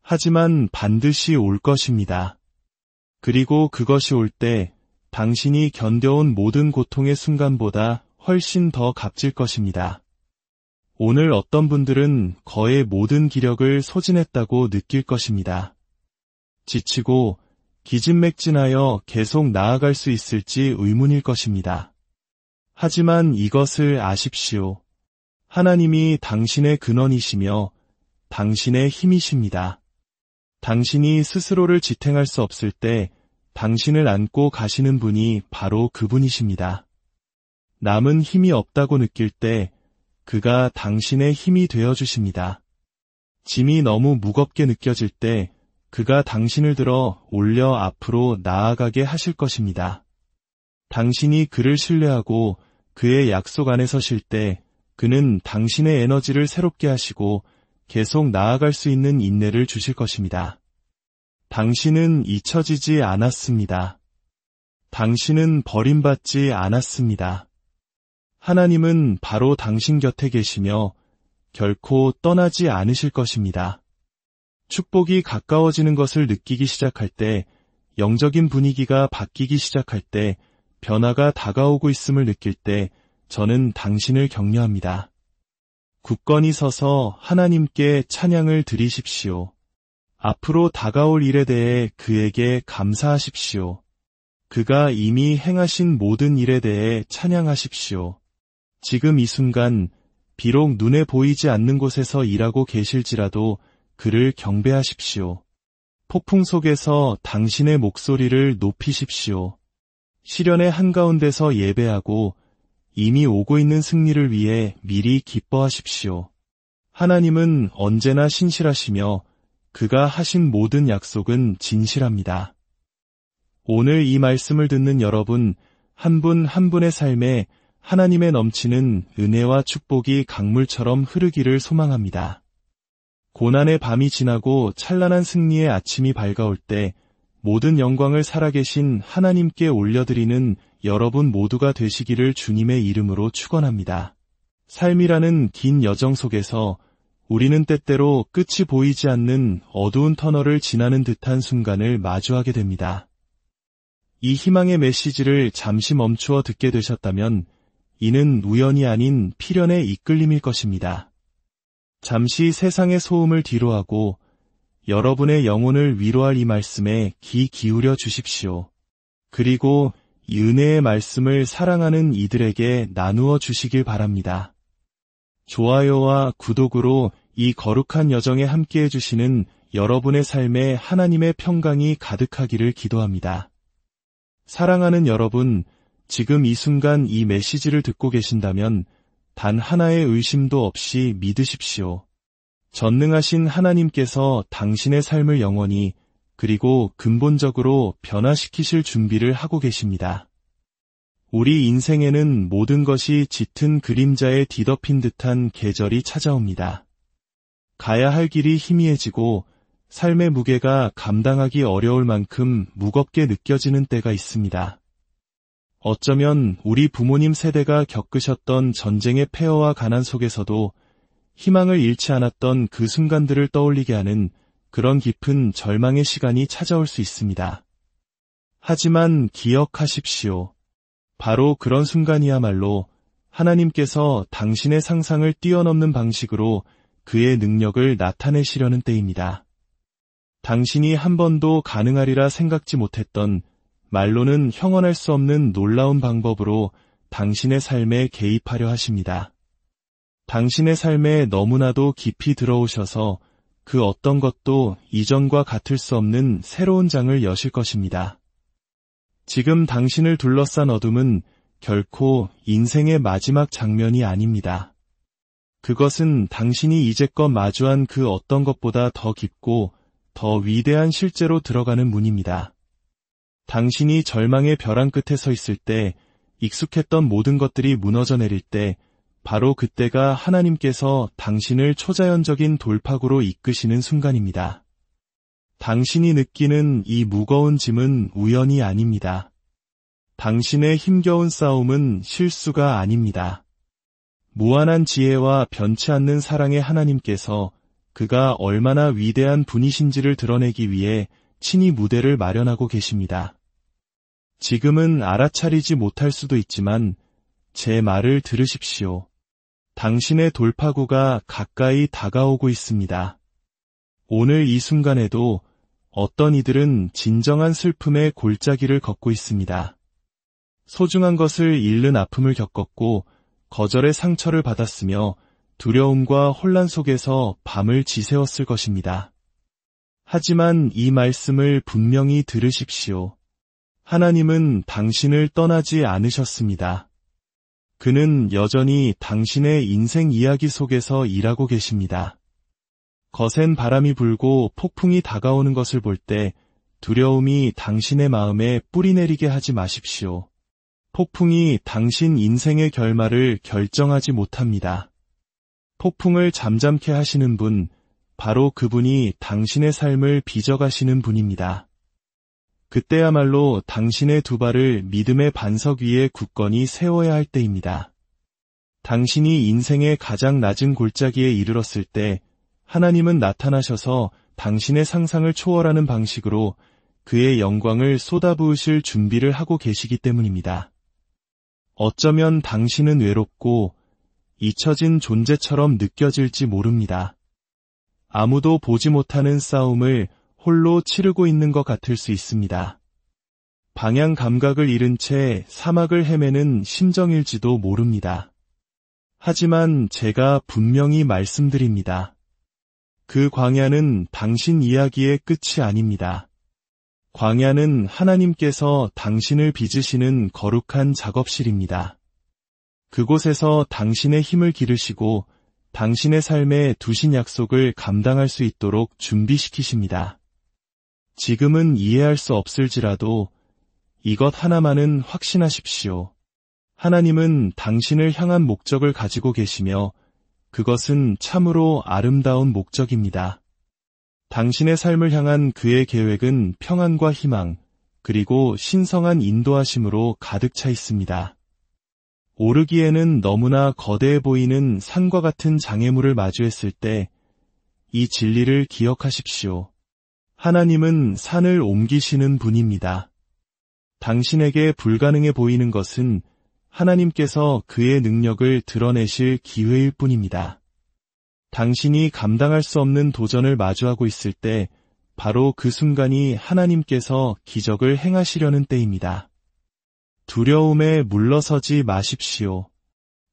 하지만 반드시 올 것입니다. 그리고 그것이 올 때 당신이 견뎌온 모든 고통의 순간보다 훨씬 더 값질 것입니다. 오늘 어떤 분들은 거의 모든 기력을 소진했다고 느낄 것입니다. 지치고 기진맥진하여 계속 나아갈 수 있을지 의문일 것입니다. 하지만 이것을 아십시오. 하나님이 당신의 근원이시며 당신의 힘이십니다. 당신이 스스로를 지탱할 수 없을 때 당신을 안고 가시는 분이 바로 그분이십니다. 남은 힘이 없다고 느낄 때 그가 당신의 힘이 되어주십니다. 짐이 너무 무겁게 느껴질 때 그가 당신을 들어 올려 앞으로 나아가게 하실 것입니다. 당신이 그를 신뢰하고 그의 약속 안에 서실 때 그는 당신의 에너지를 새롭게 하시고 계속 나아갈 수 있는 인내를 주실 것입니다. 당신은 잊혀지지 않았습니다. 당신은 버림받지 않았습니다. 하나님은 바로 당신 곁에 계시며 결코 떠나지 않으실 것입니다. 축복이 가까워지는 것을 느끼기 시작할 때, 영적인 분위기가 바뀌기 시작할 때, 변화가 다가오고 있음을 느낄 때 저는 당신을 격려합니다. 굳건히 서서 하나님께 찬양을 드리십시오. 앞으로 다가올 일에 대해 그에게 감사하십시오. 그가 이미 행하신 모든 일에 대해 찬양하십시오. 지금 이 순간 비록 눈에 보이지 않는 곳에서 일하고 계실지라도 그를 경배하십시오. 폭풍 속에서 당신의 목소리를 높이십시오. 시련의 한가운데서 예배하고 이미 오고 있는 승리를 위해 미리 기뻐하십시오. 하나님은 언제나 신실하시며 그가 하신 모든 약속은 진실합니다. 오늘 이 말씀을 듣는 여러분 한 분 한 분의 삶에 하나님의 넘치는 은혜와 축복이 강물처럼 흐르기를 소망합니다. 고난의 밤이 지나고 찬란한 승리의 아침이 밝아올 때 모든 영광을 살아계신 하나님께 올려드리는 여러분 모두가 되시기를 주님의 이름으로 축원합니다. 삶이라는 긴 여정 속에서 우리는 때때로 끝이 보이지 않는 어두운 터널을 지나는 듯한 순간을 마주하게 됩니다. 이 희망의 메시지를 잠시 멈추어 듣게 되셨다면 이는 우연이 아닌 필연의 이끌림일 것입니다. 잠시 세상의 소음을 뒤로하고 여러분의 영혼을 위로할 이 말씀에 귀 기울여 주십시오. 그리고 이 은혜의 말씀을 사랑하는 이들에게 나누어 주시길 바랍니다. 좋아요와 구독으로 이 거룩한 여정에 함께해 주시는 여러분의 삶에 하나님의 평강이 가득하기를 기도합니다. 사랑하는 여러분, 지금 이 순간 이 메시지를 듣고 계신다면 단 하나의 의심도 없이 믿으십시오. 전능하신 하나님께서 당신의 삶을 영원히 그리고 근본적으로 변화시키실 준비를 하고 계십니다. 우리 인생에는 모든 것이 짙은 그림자에 뒤덮인 듯한 계절이 찾아옵니다. 가야 할 길이 희미해지고 삶의 무게가 감당하기 어려울 만큼 무겁게 느껴지는 때가 있습니다. 어쩌면 우리 부모님 세대가 겪으셨던 전쟁의 폐허와 가난 속에서도 희망을 잃지 않았던 그 순간들을 떠올리게 하는 그런 깊은 절망의 시간이 찾아올 수 있습니다. 하지만 기억하십시오. 바로 그런 순간이야말로 하나님께서 당신의 상상을 뛰어넘는 방식으로 그의 능력을 나타내시려는 때입니다. 당신이 한 번도 가능하리라 생각지 못했던 말로는 형언할 수 없는 놀라운 방법으로 당신의 삶에 개입하려 하십니다. 당신의 삶에 너무나도 깊이 들어오셔서 그 어떤 것도 이전과 같을 수 없는 새로운 장을 여실 것입니다. 지금 당신을 둘러싼 어둠은 결코 인생의 마지막 장면이 아닙니다. 그것은 당신이 이제껏 마주한 그 어떤 것보다 더 깊고 더 위대한 실제로 들어가는 문입니다. 당신이 절망의 벼랑 끝에 서 있을 때, 익숙했던 모든 것들이 무너져 내릴 때, 바로 그때가 하나님께서 당신을 초자연적인 돌파구로 이끄시는 순간입니다. 당신이 느끼는 이 무거운 짐은 우연이 아닙니다. 당신의 힘겨운 싸움은 실수가 아닙니다. 무한한 지혜와 변치 않는 사랑의 하나님께서 그가 얼마나 위대한 분이신지를 드러내기 위해 친히 무대를 마련하고 계십니다. 지금은 알아차리지 못할 수도 있지만 제 말을 들으십시오. 당신의 돌파구가 가까이 다가오고 있습니다. 오늘 이 순간에도 어떤 이들은 진정한 슬픔의 골짜기를 걷고 있습니다. 소중한 것을 잃는 아픔을 겪었고 거절의 상처를 받았으며 두려움과 혼란 속에서 밤을 지새웠을 것입니다. 하지만 이 말씀을 분명히 들으십시오. 하나님은 당신을 떠나지 않으셨습니다. 그는 여전히 당신의 인생 이야기 속에서 일하고 계십니다. 거센 바람이 불고 폭풍이 다가오는 것을 볼 때 두려움이 당신의 마음에 뿌리내리게 하지 마십시오. 폭풍이 당신 인생의 결말을 결정하지 못합니다. 폭풍을 잠잠케 하시는 분, 바로 그분이 당신의 삶을 빚어가시는 분입니다. 그때야말로 당신의 두 발을 믿음의 반석 위에 굳건히 세워야 할 때입니다. 당신이 인생의 가장 낮은 골짜기에 이르렀을 때 하나님은 나타나셔서 당신의 상상을 초월하는 방식으로 그의 영광을 쏟아부으실 준비를 하고 계시기 때문입니다. 어쩌면 당신은 외롭고 잊혀진 존재처럼 느껴질지 모릅니다. 아무도 보지 못하는 싸움을 홀로 치르고 있는 것 같을 수 있습니다. 방향 감각을 잃은 채 사막을 헤매는 심정일지도 모릅니다. 하지만 제가 분명히 말씀드립니다. 그 광야는 당신 이야기의 끝이 아닙니다. 광야는 하나님께서 당신을 빚으시는 거룩한 작업실입니다. 그곳에서 당신의 힘을 기르시고 당신의 삶에 두신 약속을 감당할 수 있도록 준비시키십니다. 지금은 이해할 수 없을지라도 이것 하나만은 확신하십시오. 하나님은 당신을 향한 목적을 가지고 계시며 그것은 참으로 아름다운 목적입니다. 당신의 삶을 향한 그의 계획은 평안과 희망, 그리고 신성한 인도하심으로 가득 차 있습니다. 오르기에는 너무나 거대해 보이는 산과 같은 장애물을 마주했을 때 이 진리를 기억하십시오. 하나님은 산을 옮기시는 분입니다. 당신에게 불가능해 보이는 것은 하나님께서 그의 능력을 드러내실 기회일 뿐입니다. 당신이 감당할 수 없는 도전을 마주하고 있을 때 바로 그 순간이 하나님께서 기적을 행하시려는 때입니다. 두려움에 물러서지 마십시오.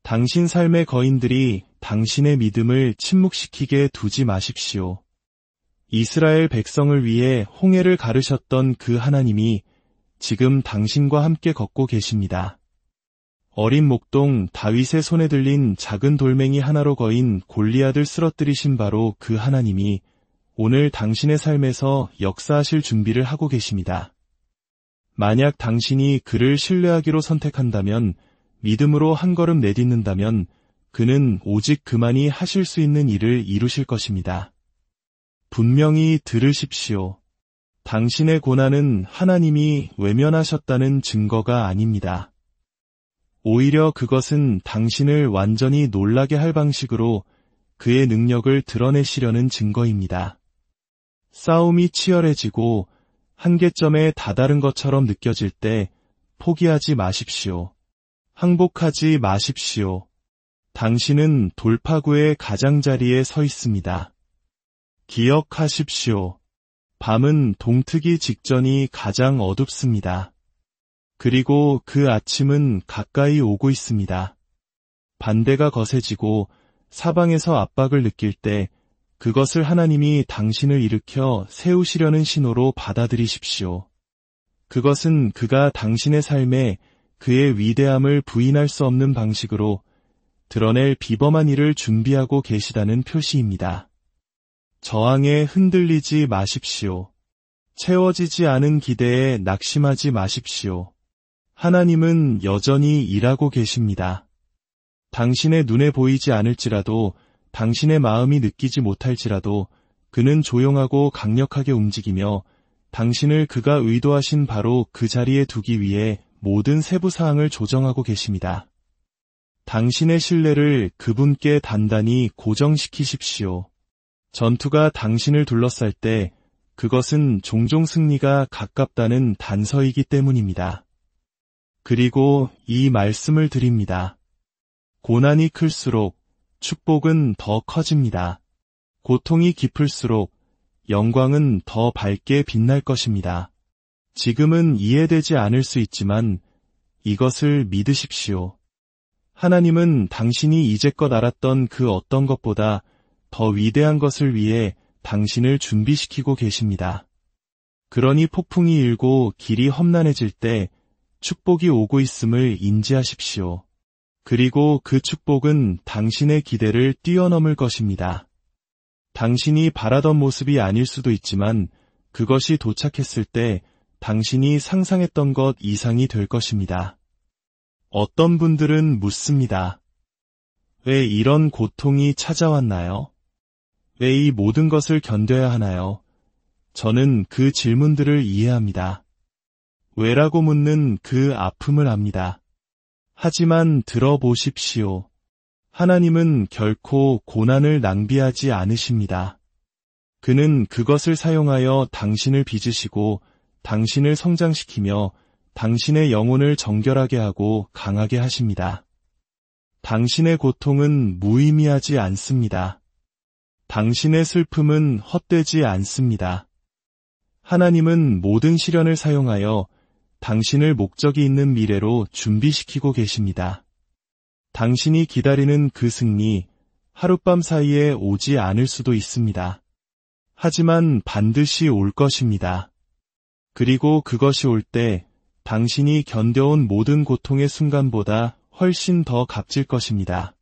당신 삶의 거인들이 당신의 믿음을 침묵시키게 두지 마십시오. 이스라엘 백성을 위해 홍해를 가르셨던 그 하나님이 지금 당신과 함께 걷고 계십니다. 어린 목동 다윗의 손에 들린 작은 돌멩이 하나로 거인 골리앗을 쓰러뜨리신 바로 그 하나님이 오늘 당신의 삶에서 역사하실 준비를 하고 계십니다. 만약 당신이 그를 신뢰하기로 선택한다면, 믿음으로 한 걸음 내딛는다면 그는 오직 그만이 하실 수 있는 일을 이루실 것입니다. 분명히 들으십시오. 당신의 고난은 하나님이 외면하셨다는 증거가 아닙니다. 오히려 그것은 당신을 완전히 놀라게 할 방식으로 그의 능력을 드러내시려는 증거입니다. 싸움이 치열해지고 한계점에 다다른 것처럼 느껴질 때 포기하지 마십시오. 항복하지 마십시오. 당신은 돌파구의 가장자리에 서 있습니다. 기억하십시오. 밤은 동트기 직전이 가장 어둡습니다. 그리고 그 아침은 가까이 오고 있습니다. 반대가 거세지고 사방에서 압박을 느낄 때 그것을 하나님이 당신을 일으켜 세우시려는 신호로 받아들이십시오. 그것은 그가 당신의 삶에 그의 위대함을 부인할 수 없는 방식으로 드러낼 비범한 일을 준비하고 계시다는 표시입니다. 저항에 흔들리지 마십시오. 채워지지 않은 기대에 낙심하지 마십시오. 하나님은 여전히 일하고 계십니다. 당신의 눈에 보이지 않을지라도, 당신의 마음이 느끼지 못할지라도 그는 조용하고 강력하게 움직이며 당신을 그가 의도하신 바로 그 자리에 두기 위해 모든 세부 사항을 조정하고 계십니다. 당신의 신뢰를 그분께 단단히 고정시키십시오. 전투가 당신을 둘러쌀 때 그것은 종종 승리가 가깝다는 단서이기 때문입니다. 그리고 이 말씀을 드립니다. 고난이 클수록 축복은 더 커집니다. 고통이 깊을수록 영광은 더 밝게 빛날 것입니다. 지금은 이해되지 않을 수 있지만 이것을 믿으십시오. 하나님은 당신이 이제껏 알았던 그 어떤 것보다 더 위대한 것을 위해 당신을 준비시키고 계십니다. 그러니 폭풍이 일고 길이 험난해질 때 축복이 오고 있음을 인지하십시오. 그리고 그 축복은 당신의 기대를 뛰어넘을 것입니다. 당신이 바라던 모습이 아닐 수도 있지만 그것이 도착했을 때 당신이 상상했던 것 이상이 될 것입니다. 어떤 분들은 묻습니다. 왜 이런 고통이 찾아왔나요? 왜 이 모든 것을 견뎌야 하나요? 저는 그 질문들을 이해합니다. 왜라고 묻는 그 아픔을 압니다. 하지만 들어보십시오. 하나님은 결코 고난을 낭비하지 않으십니다. 그는 그것을 사용하여 당신을 빚으시고 당신을 성장시키며 당신의 영혼을 정결하게 하고 강하게 하십니다. 당신의 고통은 무의미하지 않습니다. 당신의 슬픔은 헛되지 않습니다. 하나님은 모든 시련을 사용하여 당신을 목적이 있는 미래로 준비시키고 계십니다. 당신이 기다리는 그 승리, 하룻밤 사이에 오지 않을 수도 있습니다. 하지만 반드시 올 것입니다. 그리고 그것이 올 때 당신이 견뎌온 모든 고통의 순간보다 훨씬 더 값질 것입니다.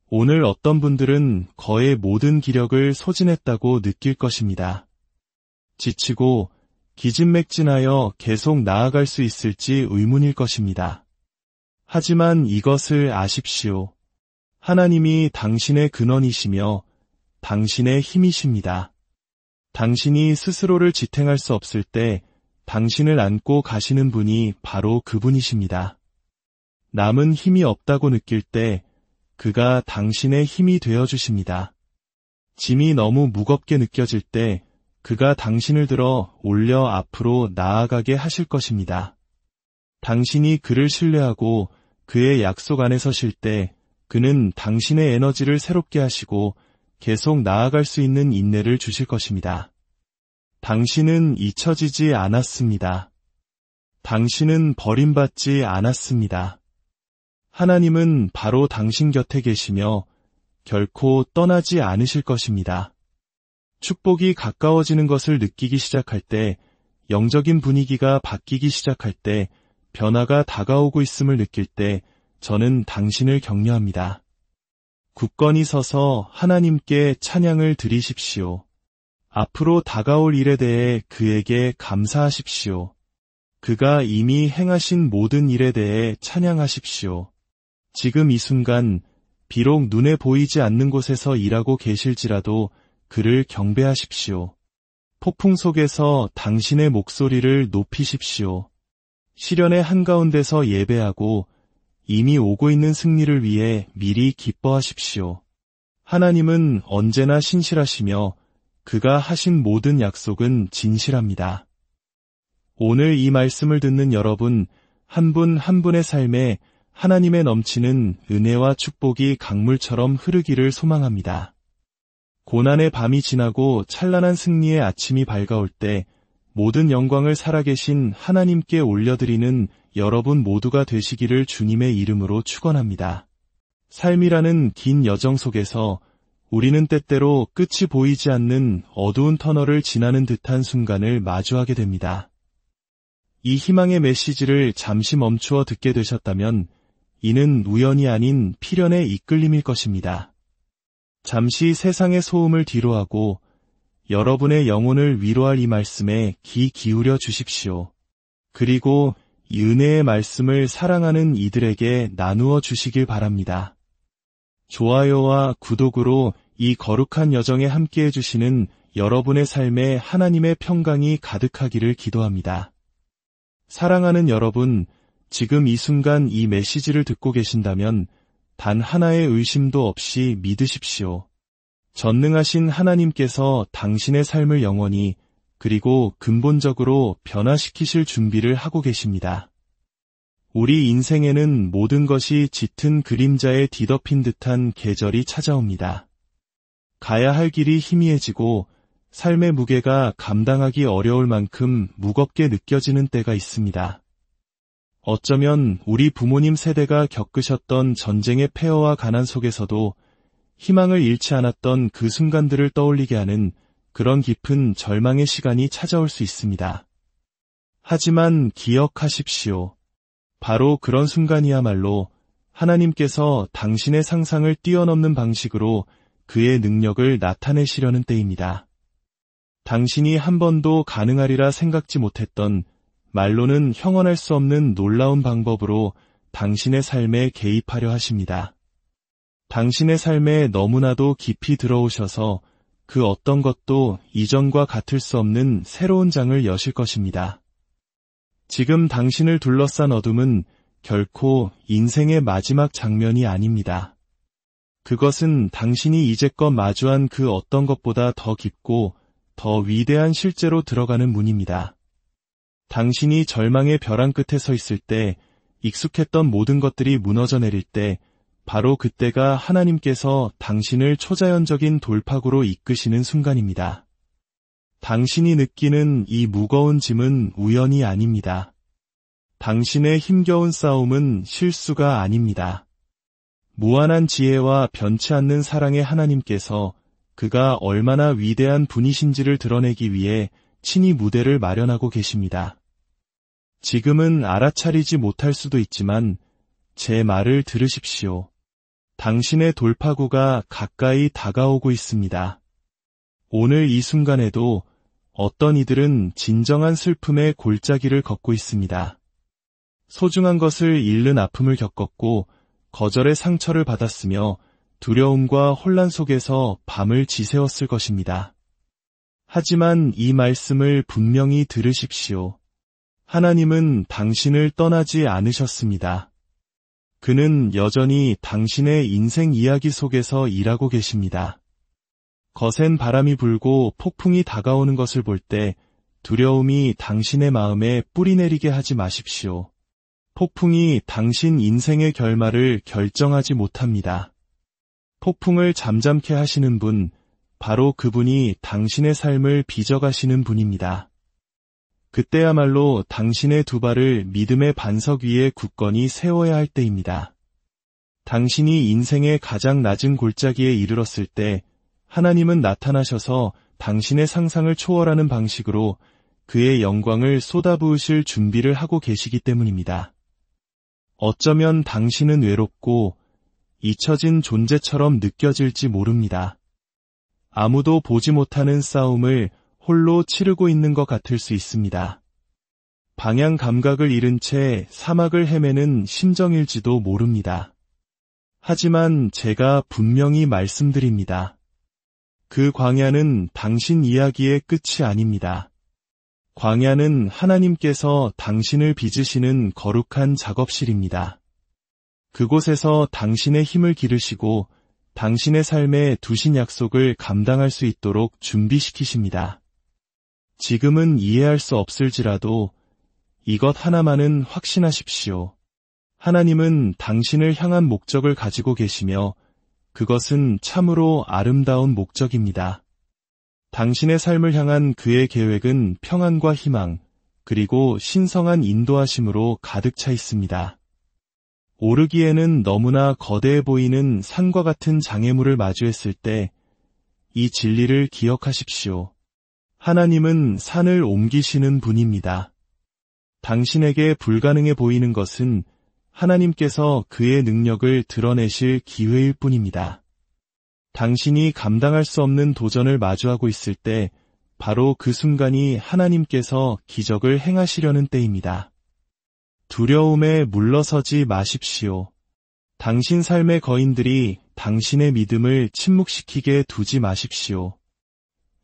오늘 어떤 분들은 거의 모든 기력을 소진했다고 느낄 것입니다. 지치고 기진맥진하여 계속 나아갈 수 있을지 의문일 것입니다. 하지만 이것을 아십시오. 하나님이 당신의 근원이시며 당신의 힘이십니다. 당신이 스스로를 지탱할 수 없을 때 당신을 안고 가시는 분이 바로 그분이십니다. 남은 힘이 없다고 느낄 때 그가 당신의 힘이 되어주십니다. 짐이 너무 무겁게 느껴질 때 그가 당신을 들어 올려 앞으로 나아가게 하실 것입니다. 당신이 그를 신뢰하고 그의 약속 안에 서실 때 그는 당신의 에너지를 새롭게 하시고 계속 나아갈 수 있는 인내를 주실 것입니다. 당신은 잊혀지지 않았습니다. 당신은 버림받지 않았습니다. 하나님은 바로 당신 곁에 계시며 결코 떠나지 않으실 것입니다. 축복이 가까워지는 것을 느끼기 시작할 때, 영적인 분위기가 바뀌기 시작할 때, 변화가 다가오고 있음을 느낄 때 저는 당신을 격려합니다. 굳건히 서서 하나님께 찬양을 드리십시오. 앞으로 다가올 일에 대해 그에게 감사하십시오. 그가 이미 행하신 모든 일에 대해 찬양하십시오. 지금 이 순간 비록 눈에 보이지 않는 곳에서 일하고 계실지라도 그를 경배하십시오. 폭풍 속에서 당신의 목소리를 높이십시오. 시련의 한가운데서 예배하고 이미 오고 있는 승리를 위해 미리 기뻐하십시오. 하나님은 언제나 신실하시며 그가 하신 모든 약속은 진실합니다. 오늘 이 말씀을 듣는 여러분 한 분 한 분의 삶에 하나님의 넘치는 은혜와 축복이 강물처럼 흐르기를 소망합니다. 고난의 밤이 지나고 찬란한 승리의 아침이 밝아올 때 모든 영광을 살아계신 하나님께 올려드리는 여러분 모두가 되시기를 주님의 이름으로 축원합니다. 삶이라는 긴 여정 속에서 우리는 때때로 끝이 보이지 않는 어두운 터널을 지나는 듯한 순간을 마주하게 됩니다. 이 희망의 메시지를 잠시 멈추어 듣게 되셨다면 이는 우연이 아닌 필연의 이끌림일 것입니다. 잠시 세상의 소음을 뒤로하고 여러분의 영혼을 위로할 이 말씀에 귀 기울여 주십시오. 그리고 이 은혜의 말씀을 사랑하는 이들에게 나누어 주시길 바랍니다. 좋아요와 구독으로 이 거룩한 여정에 함께해 주시는 여러분의 삶에 하나님의 평강이 가득하기를 기도합니다. 사랑하는 여러분, 지금 이 순간 이 메시지를 듣고 계신다면 단 하나의 의심도 없이 믿으십시오. 전능하신 하나님께서 당신의 삶을 영원히 그리고 근본적으로 변화시키실 준비를 하고 계십니다. 우리 인생에는 모든 것이 짙은 그림자에 뒤덮인 듯한 계절이 찾아옵니다. 가야 할 길이 희미해지고 삶의 무게가 감당하기 어려울 만큼 무겁게 느껴지는 때가 있습니다. 어쩌면 우리 부모님 세대가 겪으셨던 전쟁의 폐허와 가난 속에서도 희망을 잃지 않았던 그 순간들을 떠올리게 하는 그런 깊은 절망의 시간이 찾아올 수 있습니다. 하지만 기억하십시오. 바로 그런 순간이야말로 하나님께서 당신의 상상을 뛰어넘는 방식으로 그의 능력을 나타내시려는 때입니다. 당신이 한 번도 가능하리라 생각지 못했던 말로는 형언할 수 없는 놀라운 방법으로 당신의 삶에 개입하려 하십니다. 당신의 삶에 너무나도 깊이 들어오셔서 그 어떤 것도 이전과 같을 수 없는 새로운 장을 여실 것입니다. 지금 당신을 둘러싼 어둠은 결코 인생의 마지막 장면이 아닙니다. 그것은 당신이 이제껏 마주한 그 어떤 것보다 더 깊고 더 위대한 실제로 들어가는 문입니다. 당신이 절망의 벼랑 끝에 서 있을 때, 익숙했던 모든 것들이 무너져 내릴 때, 바로 그때가 하나님께서 당신을 초자연적인 돌파구로 이끄시는 순간입니다. 당신이 느끼는 이 무거운 짐은 우연이 아닙니다. 당신의 힘겨운 싸움은 실수가 아닙니다. 무한한 지혜와 변치 않는 사랑의 하나님께서 그가 얼마나 위대한 분이신지를 드러내기 위해 친히 무대를 마련하고 계십니다. 지금은 알아차리지 못할 수도 있지만 제 말을 들으십시오. 당신의 돌파구가 가까이 다가오고 있습니다. 오늘 이 순간에도 어떤 이들은 진정한 슬픔의 골짜기를 걷고 있습니다. 소중한 것을 잃는 아픔을 겪었고 거절의 상처를 받았으며 두려움과 혼란 속에서 밤을 지새웠을 것입니다. 하지만 이 말씀을 분명히 들으십시오. 하나님은 당신을 떠나지 않으셨습니다. 그는 여전히 당신의 인생 이야기 속에서 일하고 계십니다. 거센 바람이 불고 폭풍이 다가오는 것을 볼 때 두려움이 당신의 마음에 뿌리내리게 하지 마십시오. 폭풍이 당신 인생의 결말을 결정하지 못합니다. 폭풍을 잠잠케 하시는 분, 바로 그분이 당신의 삶을 빚어가시는 분입니다. 그때야말로 당신의 두 발을 믿음의 반석 위에 굳건히 세워야 할 때입니다. 당신이 인생의 가장 낮은 골짜기에 이르렀을 때 하나님은 나타나셔서 당신의 상상을 초월하는 방식으로 그의 영광을 쏟아부으실 준비를 하고 계시기 때문입니다. 어쩌면 당신은 외롭고 잊혀진 존재처럼 느껴질지 모릅니다. 아무도 보지 못하는 싸움을 홀로 치르고 있는 것 같을 수 있습니다. 방향 감각을 잃은 채 사막을 헤매는 심정일지도 모릅니다. 하지만 제가 분명히 말씀드립니다. 그 광야는 당신 이야기의 끝이 아닙니다. 광야는 하나님께서 당신을 빚으시는 거룩한 작업실입니다. 그곳에서 당신의 힘을 기르시고 당신의 삶에 두신 약속을 감당할 수 있도록 준비시키십니다. 지금은 이해할 수 없을지라도 이것 하나만은 확신하십시오. 하나님은 당신을 향한 목적을 가지고 계시며 그것은 참으로 아름다운 목적입니다. 당신의 삶을 향한 그의 계획은 평안과 희망, 그리고 신성한 인도하심으로 가득 차 있습니다. 오르기에는 너무나 거대해 보이는 산과 같은 장애물을 마주했을 때 이 진리를 기억하십시오. 하나님은 산을 옮기시는 분입니다. 당신에게 불가능해 보이는 것은 하나님께서 그의 능력을 드러내실 기회일 뿐입니다. 당신이 감당할 수 없는 도전을 마주하고 있을 때 바로 그 순간이 하나님께서 기적을 행하시려는 때입니다. 두려움에 물러서지 마십시오. 당신 삶의 거인들이 당신의 믿음을 침묵시키게 두지 마십시오.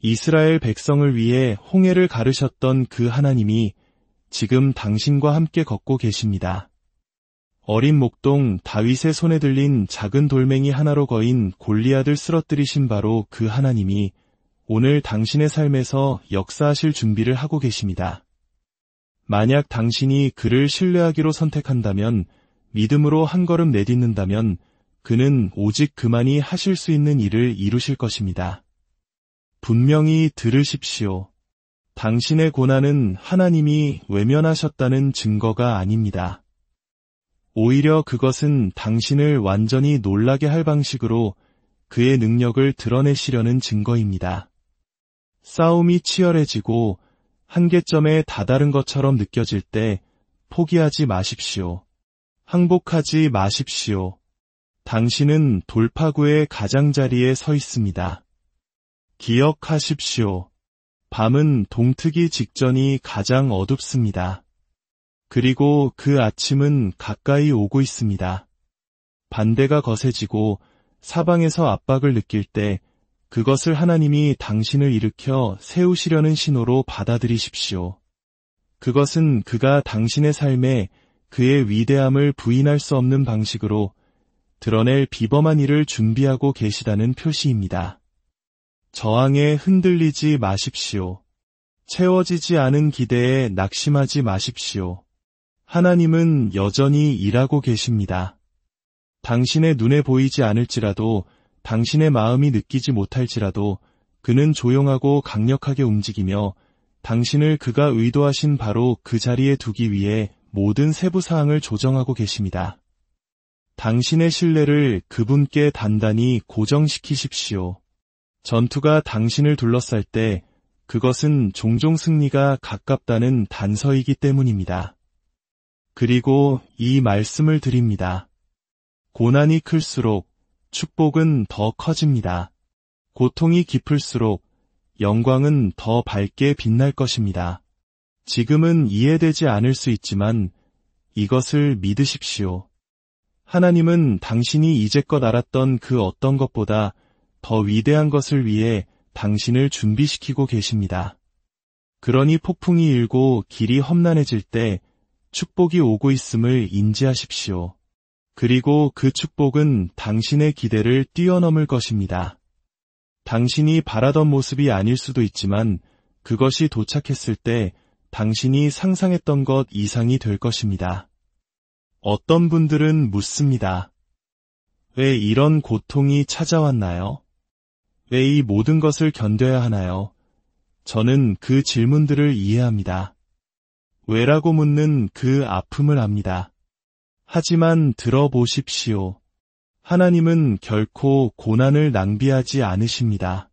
이스라엘 백성을 위해 홍해를 가르셨던 그 하나님이 지금 당신과 함께 걷고 계십니다. 어린 목동 다윗의 손에 들린 작은 돌멩이 하나로 거인 골리앗을 쓰러뜨리신 바로 그 하나님이 오늘 당신의 삶에서 역사하실 준비를 하고 계십니다. 만약 당신이 그를 신뢰하기로 선택한다면, 믿음으로 한 걸음 내딛는다면 그는 오직 그만이 하실 수 있는 일을 이루실 것입니다. 분명히 들으십시오. 당신의 고난은 하나님이 외면하셨다는 증거가 아닙니다. 오히려 그것은 당신을 완전히 놀라게 할 방식으로 그의 능력을 드러내시려는 증거입니다. 싸움이 치열해지고 한계점에 다다른 것처럼 느껴질 때 포기하지 마십시오. 항복하지 마십시오. 당신은 돌파구의 가장자리에 서 있습니다. 기억하십시오. 밤은 동트기 직전이 가장 어둡습니다. 그리고 그 아침은 가까이 오고 있습니다. 반대가 거세지고 사방에서 압박을 느낄 때 그것을 하나님이 당신을 일으켜 세우시려는 신호로 받아들이십시오. 그것은 그가 당신의 삶에 그의 위대함을 부인할 수 없는 방식으로 드러낼 비범한 일을 준비하고 계시다는 표시입니다. 저항에 흔들리지 마십시오. 채워지지 않은 기대에 낙심하지 마십시오. 하나님은 여전히 일하고 계십니다. 당신의 눈에 보이지 않을지라도, 당신의 마음이 느끼지 못할지라도 그는 조용하고 강력하게 움직이며 당신을 그가 의도하신 바로 그 자리에 두기 위해 모든 세부 사항을 조정하고 계십니다. 당신의 신뢰를 그분께 단단히 고정시키십시오. 전투가 당신을 둘러쌀 때 그것은 종종 승리가 가깝다는 단서이기 때문입니다. 그리고 이 말씀을 드립니다. 고난이 클수록 축복은 더 커집니다. 고통이 깊을수록 영광은 더 밝게 빛날 것입니다. 지금은 이해되지 않을 수 있지만 이것을 믿으십시오. 하나님은 당신이 이제껏 알았던 그 어떤 것보다 더 위대한 것을 위해 당신을 준비시키고 계십니다. 그러니 폭풍이 일고 길이 험난해질 때 축복이 오고 있음을 인지하십시오. 그리고 그 축복은 당신의 기대를 뛰어넘을 것입니다. 당신이 바라던 모습이 아닐 수도 있지만 그것이 도착했을 때 당신이 상상했던 것 이상이 될 것입니다. 어떤 분들은 묻습니다. 왜 이런 고통이 찾아왔나요? 왜 이 모든 것을 견뎌야 하나요? 저는 그 질문들을 이해합니다. 왜라고 묻는 그 아픔을 압니다. 하지만 들어보십시오. 하나님은 결코 고난을 낭비하지 않으십니다.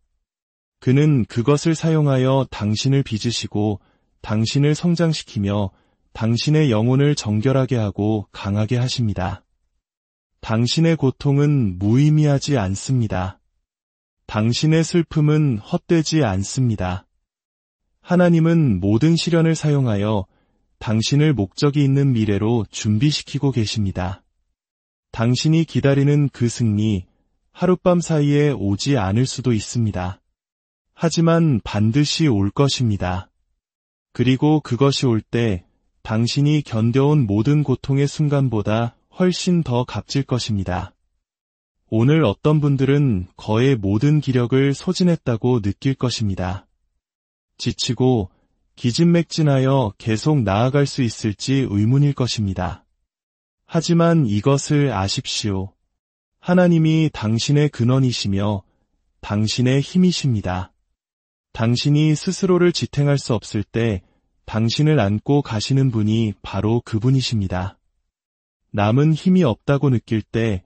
그는 그것을 사용하여 당신을 빚으시고 당신을 성장시키며 당신의 영혼을 정결하게 하고 강하게 하십니다. 당신의 고통은 무의미하지 않습니다. 당신의 슬픔은 헛되지 않습니다. 하나님은 모든 시련을 사용하여 당신을 목적이 있는 미래로 준비시키고 계십니다. 당신이 기다리는 그 승리, 하룻밤 사이에 오지 않을 수도 있습니다. 하지만 반드시 올 것입니다. 그리고 그것이 올 때 당신이 견뎌온 모든 고통의 순간보다 훨씬 더 값질 것입니다. 오늘 어떤 분들은 거의 모든 기력을 소진했다고 느낄 것입니다. 지치고 기진맥진하여 계속 나아갈 수 있을지 의문일 것입니다. 하지만 이것을 아십시오. 하나님이 당신의 근원이시며 당신의 힘이십니다. 당신이 스스로를 지탱할 수 없을 때 당신을 안고 가시는 분이 바로 그분이십니다. 남은 힘이 없다고 느낄 때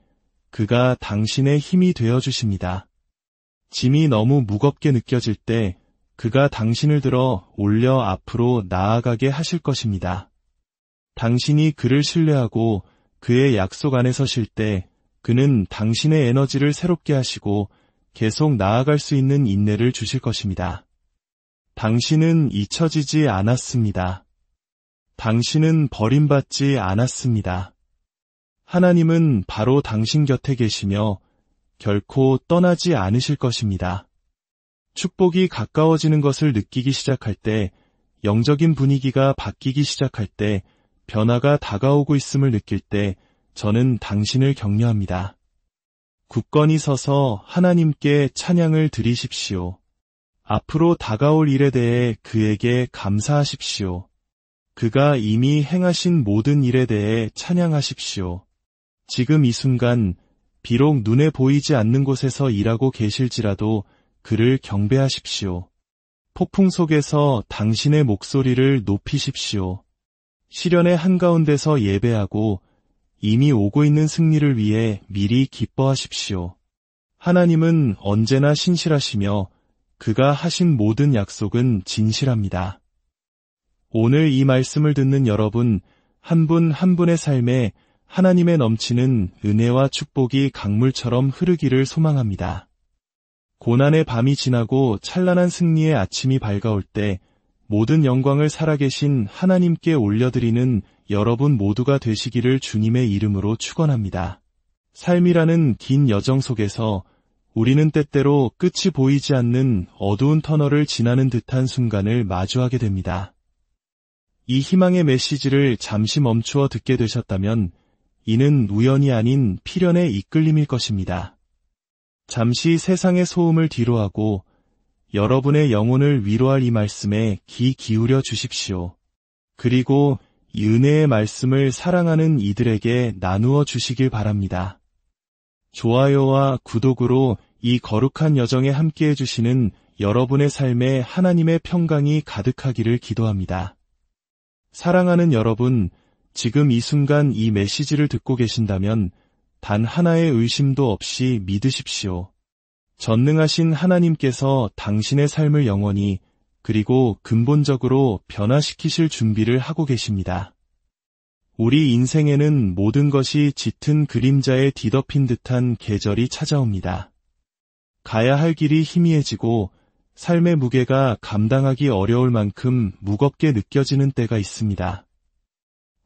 그가 당신의 힘이 되어주십니다. 짐이 너무 무겁게 느껴질 때 그가 당신을 들어 올려 앞으로 나아가게 하실 것입니다. 당신이 그를 신뢰하고 그의 약속 안에 서실 때 그는 당신의 에너지를 새롭게 하시고 계속 나아갈 수 있는 인내를 주실 것입니다. 당신은 잊혀지지 않았습니다. 당신은 버림받지 않았습니다. 하나님은 바로 당신 곁에 계시며 결코 떠나지 않으실 것입니다. 축복이 가까워지는 것을 느끼기 시작할 때, 영적인 분위기가 바뀌기 시작할 때, 변화가 다가오고 있음을 느낄 때 저는 당신을 격려합니다. 굳건히 서서 하나님께 찬양을 드리십시오. 앞으로 다가올 일에 대해 그에게 감사하십시오. 그가 이미 행하신 모든 일에 대해 찬양하십시오. 지금 이 순간 비록 눈에 보이지 않는 곳에서 일하고 계실지라도 그를 경배하십시오. 폭풍 속에서 당신의 목소리를 높이십시오. 시련의 한가운데서 예배하고 이미 오고 있는 승리를 위해 미리 기뻐하십시오. 하나님은 언제나 신실하시며 그가 하신 모든 약속은 진실합니다. 오늘 이 말씀을 듣는 여러분 한 분 한 분의 삶에 하나님의 넘치는 은혜와 축복이 강물처럼 흐르기를 소망합니다. 고난의 밤이 지나고 찬란한 승리의 아침이 밝아올 때 모든 영광을 살아계신 하나님께 올려드리는 여러분 모두가 되시기를 주님의 이름으로 축원합니다. 삶이라는 긴 여정 속에서 우리는 때때로 끝이 보이지 않는 어두운 터널을 지나는 듯한 순간을 마주하게 됩니다. 이 희망의 메시지를 잠시 멈추어 듣게 되셨다면 이는 우연이 아닌 필연의 이끌림일 것입니다. 잠시 세상의 소음을 뒤로하고 여러분의 영혼을 위로할 이 말씀에 귀 기울여 주십시오. 그리고 이 은혜의 말씀을 사랑하는 이들에게 나누어 주시길 바랍니다. 좋아요와 구독으로 이 거룩한 여정에 함께해 주시는 여러분의 삶에 하나님의 평강이 가득하기를 기도합니다. 사랑하는 여러분, 지금 이 순간 이 메시지를 듣고 계신다면 단 하나의 의심도 없이 믿으십시오. 전능하신 하나님께서 당신의 삶을 영원히 그리고 근본적으로 변화시키실 준비를 하고 계십니다. 우리 인생에는 모든 것이 짙은 그림자에 뒤덮인 듯한 계절이 찾아옵니다. 가야 할 길이 희미해지고 삶의 무게가 감당하기 어려울 만큼 무겁게 느껴지는 때가 있습니다.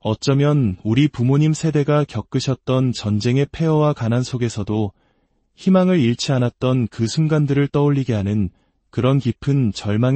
어쩌면 우리 부모님 세대가 겪으셨던 전쟁의 폐허와 가난 속에서도 희망을 잃지 않았던 그 순간들을 떠올리게 하는 그런 깊은 절망의